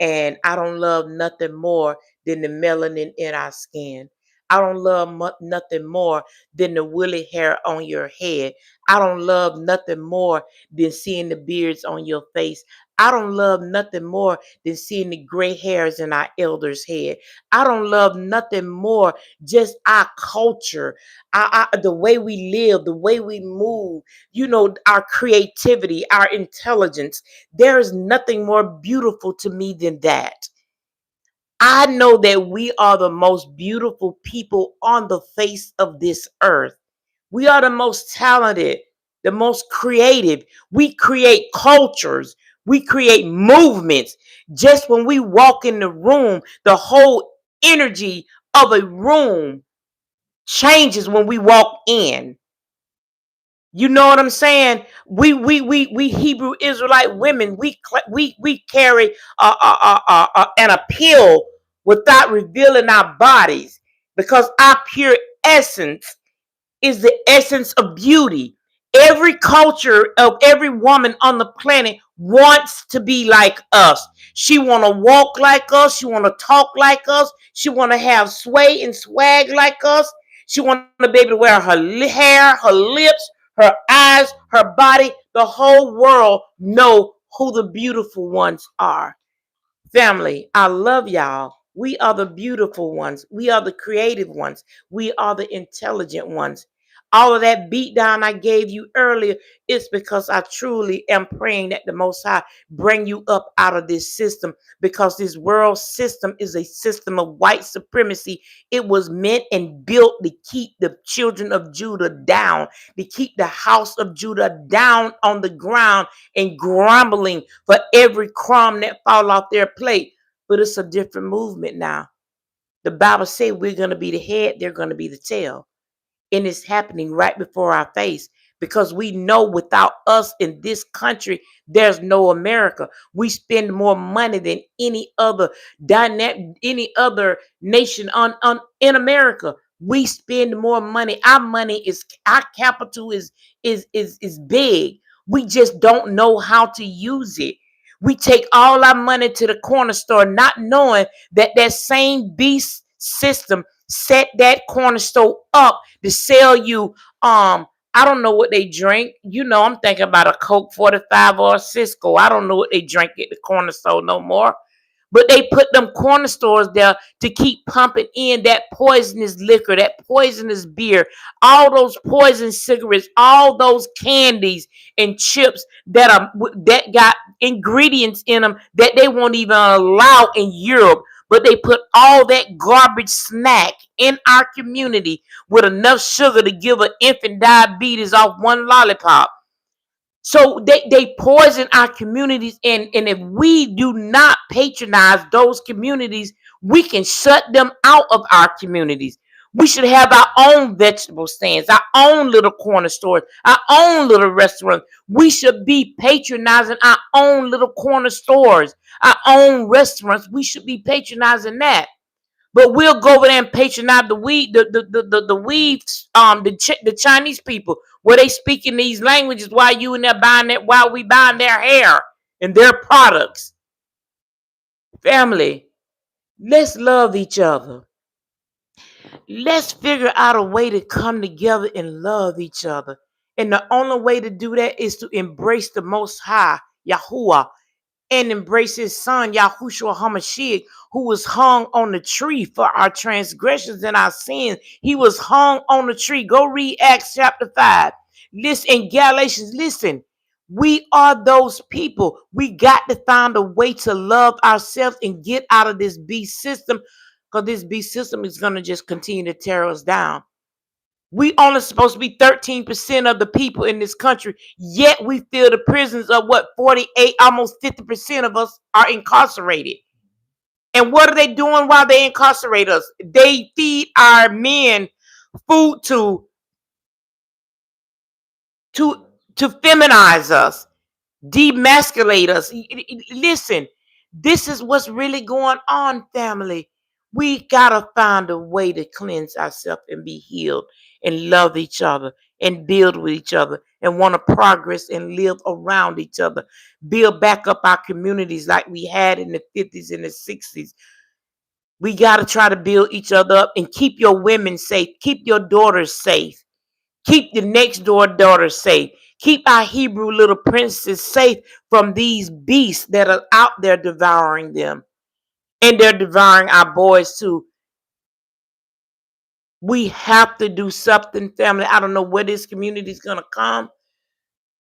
And I don't love nothing more than the melanin in our skin. I don't love nothing more than the woolly hair on your head. I don't love nothing more than seeing the beards on your face. I don't love nothing more than seeing the gray hairs in our elders' head. I don't love nothing more just our culture, the way we live, the way we move, our creativity, our intelligence. There is nothing more beautiful to me than that. I know that we are the most beautiful people on the face of this earth. We are the most talented, the most creative. We create cultures. We create movements. Just when we walk in the room, the whole energy of a room changes when we walk in. You know what I'm saying? We Hebrew Israelite women, we carry an appeal without revealing our bodies because our pure essence is the essence of beauty. Every culture of every woman on the planet wants to be like us. She want to walk like us. She want to talk like us. She want to have sway and swag like us. She want to be able to wear her hair, her lips, her eyes, her body. The whole world know who the beautiful ones are. Family, I love y'all. We are the beautiful ones. We are the creative ones. We are the intelligent ones. All of that beat down I gave you earlier is because I truly am praying that the Most High bring you up out of this system because this world system is a system of white supremacy. It was meant and built to keep the children of Judah down, to keep the house of Judah down on the ground and grumbling for every crumb that fall off their plate. But it's a different movement now. The Bible says we're going to be the head, they're going to be the tail. And it's happening right before our face because we know without us in this country, there's no America. We spend more money than any other nation on in America. We spend more money. Our capital is big. We just don't know how to use it. We take all our money to the corner store, not knowing that same beast system set that corner store up to sell you I don't know what they drink. I'm thinking about a Coke 45 or a Cisco. I don't know what they drink at the corner store no more. But they put them corner stores there to keep pumping in that poisonous liquor, that poisonous beer, all those poison cigarettes, all those candies and chips that got ingredients in them that they won't even allow in Europe. But they put all that garbage snack in our community with enough sugar to give an infant diabetes off one lollipop. So they poison our communities, and if we do not patronize those communities, we can shut them out of our communities. We should have our own vegetable stands, our own little corner stores, our own little restaurants. We should be patronizing our own little corner stores, our own restaurants. We should be patronizing that. But we'll go over there and patronize the weed, the weaves, the Chinese people, where they speaking these languages while you in there buying that, while we buying their hair and their products. Family, let's love each other. Let's figure out a way to come together and love each other. And the only way to do that is to embrace the Most High, Yahuwah, and embrace his son, Yahushua HaMashiach, who was hung on the tree for our transgressions and our sins. He was hung on the tree. Go read Acts chapter 5. Listen, in Galatians, listen. We are those people. We got to find a way to love ourselves and get out of this beast system, because this beast system is going to just continue to tear us down. We only supposed to be 13% of the people in this country, yet we fill the prisons of what, 48, almost 50% of us are incarcerated. And what are they doing while they incarcerate us? They feed our men food to to feminize us, demasculate us. Listen, this is what's really going on, family. We gotta find a way to cleanse ourselves and be healed and love each other and build with each other and want to progress and live around each other. Build back up our communities like we had in the 50s and the 60s. We gotta try to build each other up and keep your women safe, keep your daughters safe. Keep the next door daughters safe. Keep our Hebrew little princes safe from these beasts that are out there devouring them. And they're devouring our boys too. We have to do something, family. I don't know where this community is gonna come,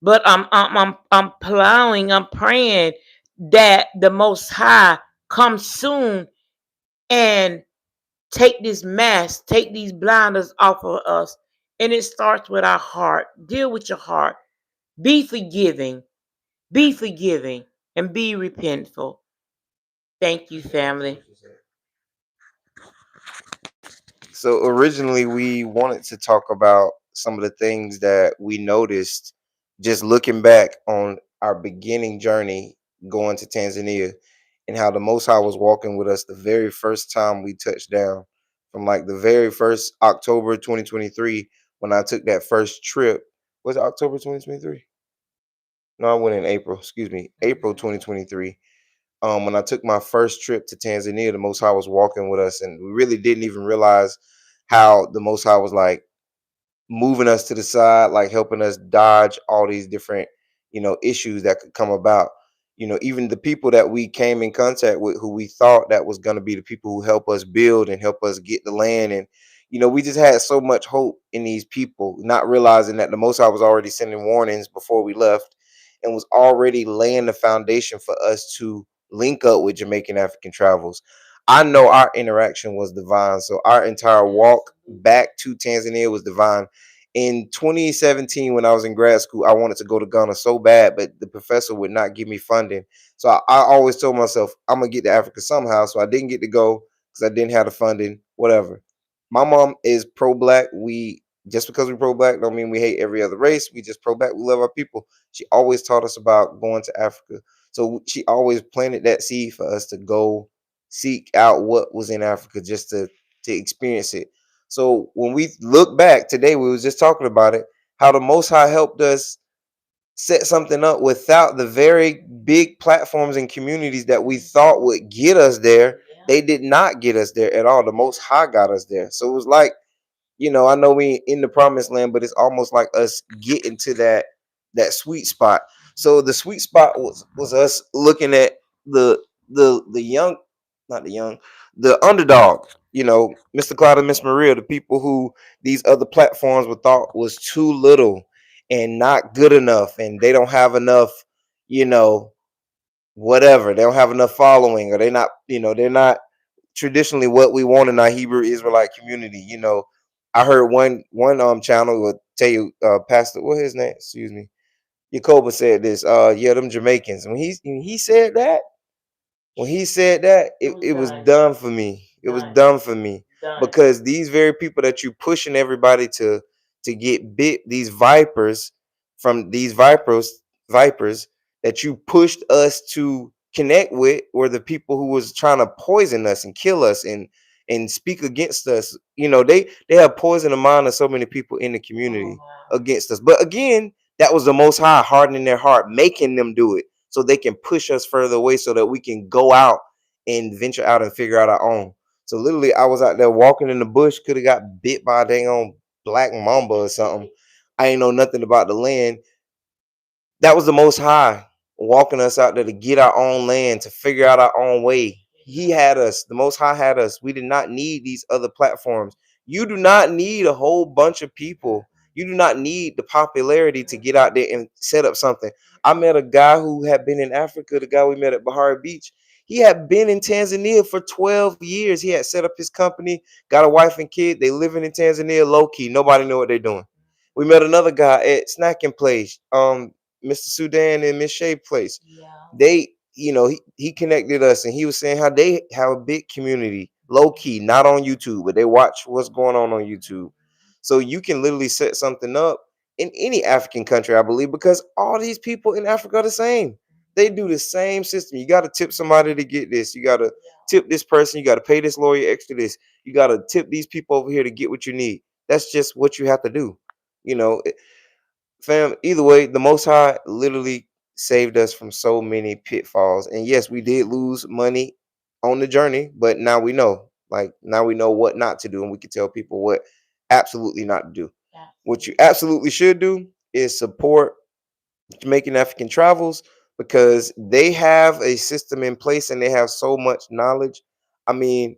but I'm plowing, I'm praying that the Most High comes soon and take this mask, take these blinders off of us. And it starts with our heart. Deal with your heart. Be forgiving. Be forgiving and be repentful. Thank you, family. So originally we wanted to talk about some of the things that we noticed just looking back on our beginning journey going to Tanzania, and how the Most High was walking with us the very first time we touched down, from like the very first October 2023 when I took that first trip. Was it October 2023? No, I went in April. Excuse me, April 2023. When I took my first trip to Tanzania, the Most High was walking with us, and we really didn't even realize how the Most High was like moving us to the side, like helping us dodge all these different, issues that could come about. Even the people that we came in contact with, who we thought that was going to be the people who help us build and help us get the land, and we just had so much hope in these people, not realizing that the Most High was already sending warnings before we left, and was already laying the foundation for us to link up with Jamaican African Travels. I know our interaction was divine. So our entire walk back to Tanzania was divine. In 2017, when I was in grad school, I wanted to go to Ghana so bad, but the professor would not give me funding. So I always told myself, I'm gonna get to Africa somehow. So I didn't get to go because I didn't have the funding. Whatever. My mom is pro-black. We Just because we pro-black don't mean we hate every other race. We just pro-black. We love our people. She always taught us about going to Africa. So she always planted that seed for us to go seek out what was in Africa, just to experience it. So when we look back today, we was just talking about it, how the Most High helped us set something up without the very big platforms and communities that we thought would get us there. They did not get us there at all. The Most High got us there. So it was like, I know we in the promised land, but it's almost like us getting to that sweet spot. So the sweet spot was us looking at the young, not the young, the underdog. Mr. Cloud and Miss Maria, the people who these other platforms were thought was too little and not good enough, and they don't have enough, you know, whatever. They don't have enough following, or they're not traditionally what we want in our Hebrew Israelite community. I heard one channel will tell you, Pastor, what his name? Excuse me. Jacoba said this. Yeah, them Jamaicans. When he said that, It was it was done. done for me. It was Done. done for me Done. because these very people that you pushing everybody to get bit, these vipers from these vipers that you pushed us to connect with, were the people who was trying to poison us and kill us and speak against us. They have poisoned the mind of so many people in the Oh community wow. against us. But again, that was the Most High hardening their heart, making them do it so they can push us further away so that we can go out and venture out and figure out our own. So literally, I was out there walking in the bush, could have got bit by a dang on black mamba or something. I ain't know nothing about the land. That was the Most High walking us out there to get our own land, to figure out our own way. He had us. The Most High had us. We did not need these other platforms. You do not need a whole bunch of people. You do not need the popularity to get out there and set up something. I met a guy who had been in Africa, the guy we met at Bahari Beach. He had been in Tanzania for 12 years. He had set up his company, got a wife and kid. They living in Tanzania low key. Nobody know what they're doing. We met another guy at Snacking Place. Mr. Sudan and Miss Shea Place. Yeah. He connected us and he was saying how they have a big community, low key, not on YouTube, but they watch what's going on YouTube. So you can literally set something up in any African country, I believe, because all these people in Africa are the same. They do the same system. You got to tip somebody to get this. You got to tip this person. You got to pay this lawyer extra this. You got to tip these people over here to get what you need. That's just what you have to do. You know, Fam, either way, the Most High literally saved us from so many pitfalls. And yes, we did lose money on the journey, but now we know. Like now we know what not to do, and we can tell people what absolutely not to do. What you Absolutely. absolutely should do is support Jamaican African Travels because they have a system in place and they have so much knowledge. I mean,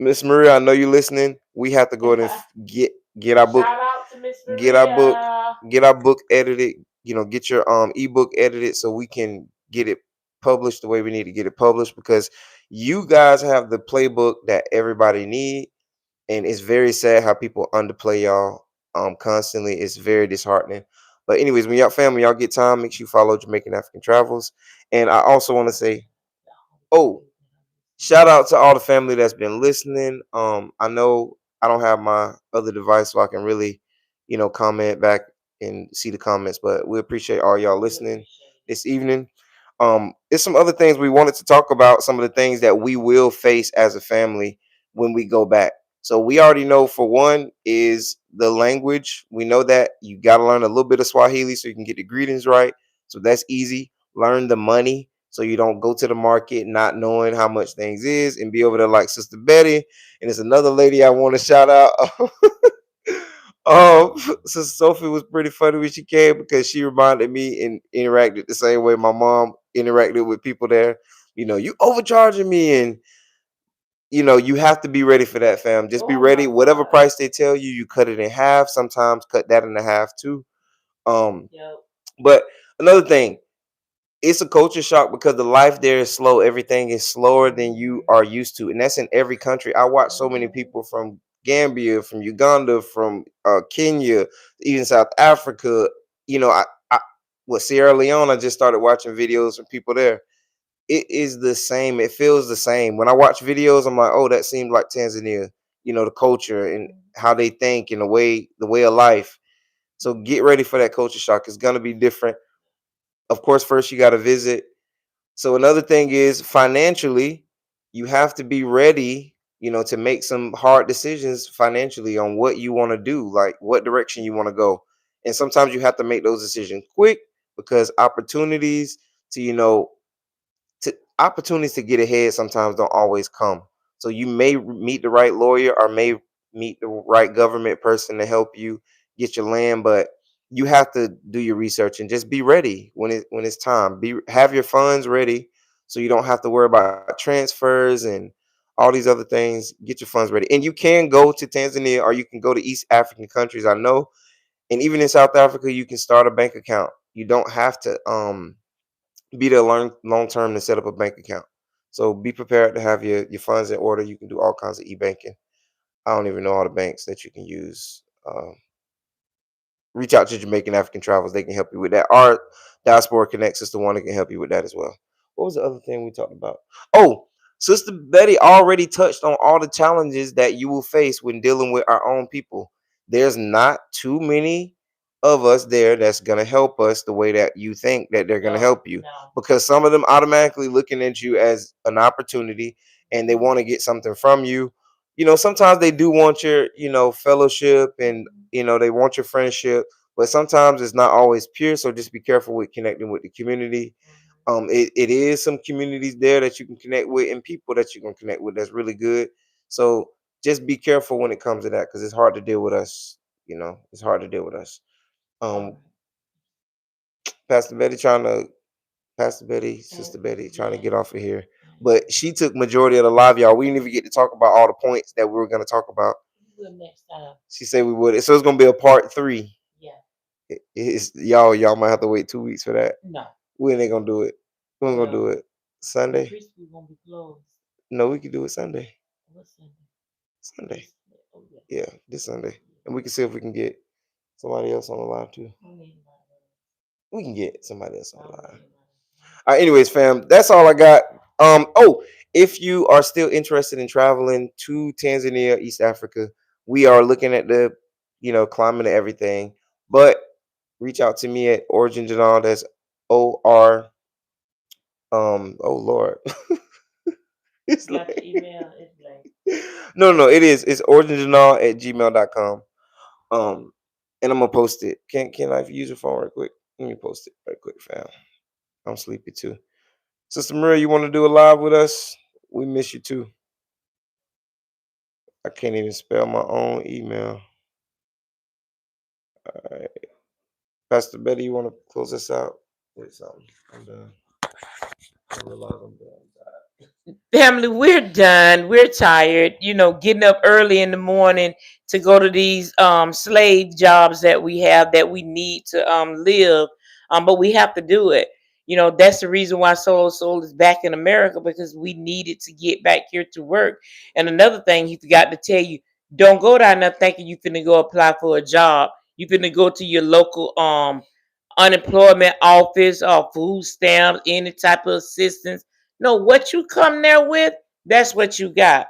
Miss Maria, I know you're listening. We have to go ahead and get our book Shout out to Miss get our book Maria. get our book edited, get your ebook edited so we can get it published the way we need to get it published because you guys have the playbook that everybody need, and it's very sad how people underplay y'all constantly. It's very disheartening. But anyways, when y'all family, y'all get time, make sure you follow Jamaican African Travels. And I also want to say, oh, shout out to all the family that's been listening. I know I don't have my other device, so I can really, comment back and see the comments. But we appreciate all y'all We listening appreciate it. this evening. It's some other things we wanted to talk about. Some of the things that we will face as a family when we go back. So we already know, for one, is the language. We know that you got to learn a little bit of Swahili so you can get the greetings right. So that's easy. Learn the money so you don't go to the market not knowing how much things is and be over there like Sister Betty. And there's another lady I want to shout out. Sister Sophie was pretty funny when she came because she reminded me and interacted the same way my mom interacted with people there. You overcharging me, and you have to be ready for that, fam. Just be Oh ready. my Whatever God. price they tell you, you cut it in half. Sometimes cut that in half too. Um, Yep. but another thing, it's a culture shock because the life there is slow. Everything is slower than you Mhm. are used to, and that's in every country. I watch so many Mhm. people from Gambia, from Uganda, from Kenya, even South Africa. I with Sierra Leone, I just started watching videos from people there. It is the same. It feels the same. When I watch videos, I'm like, oh, that seemed like Tanzania. The culture and how they think and the way of life. So get ready for that culture shock. It's gonna be different. Of course, first you got to visit. So another thing is financially, you have to be ready, to make some hard decisions financially on what you want to do, like what direction you want to go. And sometimes you have to make those decisions quick because opportunities to get ahead sometimes don't always come. So you may meet the right lawyer or may meet the right government person to help you get your land, but you have to do your research and just be ready when it's time. Have your funds ready so you don't have to worry about transfers and all these other things. Get your funds ready. And you can go to Tanzania or you can go to East African countries, I know. And even in South Africa, you can start a bank account. You don't have to be there long term to set up a bank account. So be prepared to have your funds in order. You can do all kinds of e banking. I don't even know all the banks that you can use. reach out to Jamaican African Travels. They can help you with that. Our Diaspora Connects is the one that can help you with that as well. What was the other thing we talked about? Oh, Sister Betty already touched on all the challenges that you will face when dealing with our own people. There's not too many of us there that's going to help us the way that you think that they're going to No, help you, no. because some of them automatically looking at you as an opportunity and they want to get something from you. Sometimes they do want your, fellowship, and they want your friendship, but sometimes it's not always pure. So just be careful with connecting with the community. It is some communities there that you can connect with, and people that you can connect with that's really good. So just be careful when it comes to that, because it's hard to deal with us. It's hard to deal with us. All Um, right. Pastor Betty trying to, Pastor Betty, Sister Betty trying to Yeah. get off of here, but she took majority of the live, y'all. We didn't even get to talk about all the points that we were going to talk about. We will next time. She said we would. So it's gonna be a part three. Yeah. It's y'all might have to wait 2 weeks for that. No. When they gonna do it? When we gonna do Well, it? the Sunday? preschool gonna be closed. No, we can do it Sunday. What's Sunday? Sunday. This Sunday. Oh yeah. Yeah, this Sunday. And we can see if we can get somebody else on the line too. I need We can get somebody else on the line. my All right, anyways, fam, that's all I got. Oh, if you are still interested in traveling to Tanzania, East Africa, we are looking at the, climate and everything. But reach out to me at Origin Janal. That's OR. Oh Lord. It's got the like email. It's blank. no, it is. It's originjanal@gmail.com. And I'm gonna post it. Can I use your phone right quick? Let me post it right quick, fam. I'm sleepy too. Sister Maria, you want to do a live with us? We miss you too. I can't even spell my own email. All right. Pastor Betty, you want to close us out with something? I'm done. I realize I'm done. Family, we're done. We're tired. Getting up early in the morning to go to these slave jobs that we have that we need to live. But we have to do it. That's the reason why Solo Soul is back in America, because we needed to get back here to work. And another thing he forgot to tell you: don't go down there thinking you finna go apply for a job. You finna go to your local unemployment office or food stamps, any type of assistance. No, what you come there with, that's what you got.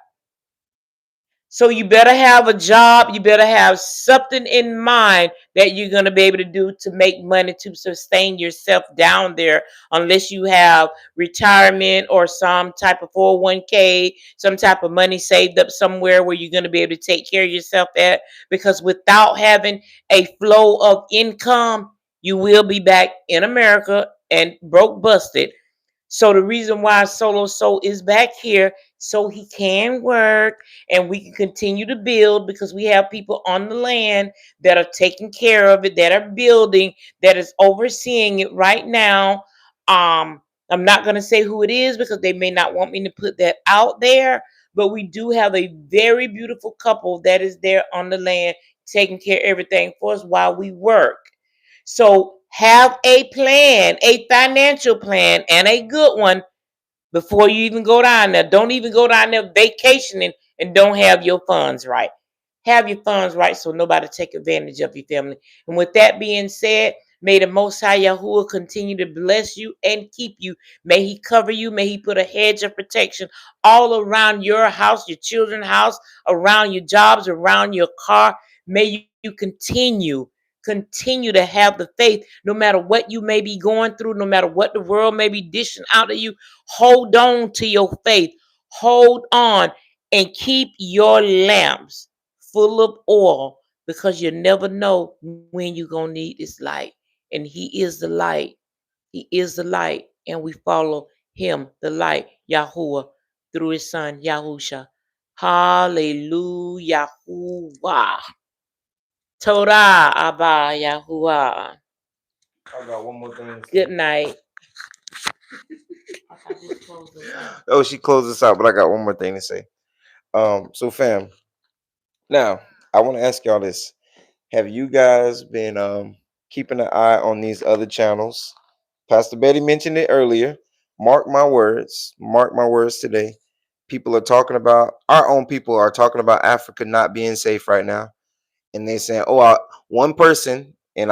So you better have a job. You better have something in mind that you're going to be able to do to make money to sustain yourself down there, unless you have retirement or some type of 401k, some type of money saved up somewhere where you're going to be able to take care of yourself at. Because without having a flow of income, you will be back in America and broke busted. So the reason why Solo Soul is back here, so he can work and we can continue to build, because we have people on the land that are taking care of it, that are building, that is overseeing it right now. I'm not going to say who it is because they may not want me to put that out there, but we do have a very beautiful couple that is there on the land taking care of everything for us while we work. So have a plan, a financial plan, and a good one before you even go down there. Don't even go down there vacationing and don't have your funds right. Have your funds right so nobody take advantage of your family. And with that being said, may the Most High Yahuwah continue to bless you and keep you. May He cover you. May He put a hedge of protection all around your house, your children's house, around your jobs, around your car. May you continue to have the faith no matter what you may be going through, no matter what the world may be dishing out of you. Hold on to your faith. Hold on and keep your lamps full of oil, because you never know when you're going to need this light. And He is the light. He is the light. And we follow Him, the light, Yahuwah, through His Son, Yahusha. Hallelujah. Torah Abba Yahuwah. I got one more thing to say. Good night. Oh, she closed us out, but I got one more thing to say. So fam, now I want to ask y'all this: have you guys been keeping an eye on these other channels? Pastor Betty mentioned it earlier. Mark my words. Mark my words today. People are talking about, our own people are talking about Africa not being safe right now, and they're saying, "Oh, one person." And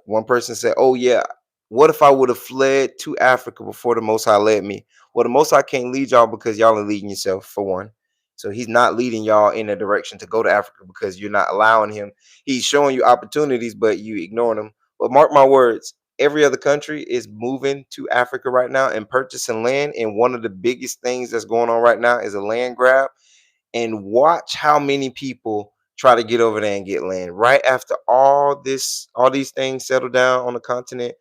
one person said, "Oh yeah, what if I would have fled to Africa before the Most High led me?" Well, the Most High can't lead y'all because y'all are leading yourself, for one. So he's not leading y'all in a direction to go to Africa because you're not allowing him. He's showing you opportunities, but you ignoring them. But mark my words, every other country is moving to Africa right now and purchasing land. And one of the biggest things that's going on right now is a land grab. And watch how many people try to get over there and get land right after all these things settle down on the continent.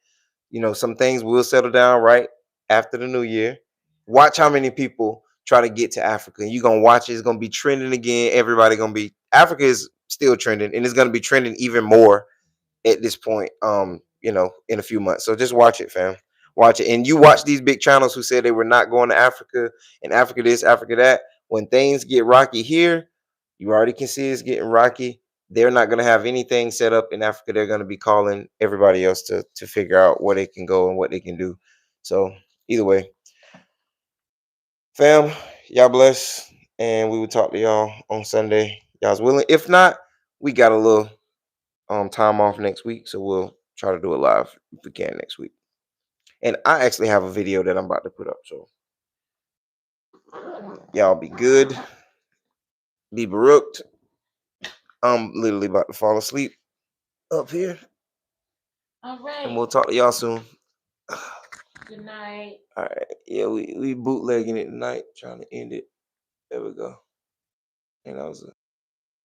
Some things will settle down right after the new year. Watch how many people try to get to Africa. You're gonna watch it, it's gonna be trending again. Everybody gonna be Africa is still trending, and it's gonna be trending even more at this point, in a few months. So just watch it, fam. Watch it. And you watch these big channels who said they were not going to Africa and Africa this, Africa that. When things get rocky here, you already can see it's getting rocky. They're not going to have anything set up in Africa. They're going to be calling everybody else to figure out where they can go and what they can do. So either way, fam, y'all bless. And we will talk to y'all on Sunday. Y'all's willing. If not, we got a little time off next week, so we'll try to do it live if we can next week. And I actually have a video that I'm about to put up, so y'all be good, be baruched. I'm literally about to fall asleep up here, All and right. we'll talk to y'all soon. Good night. All right, yeah, we bootlegging it tonight, trying to end it. There we go. And that was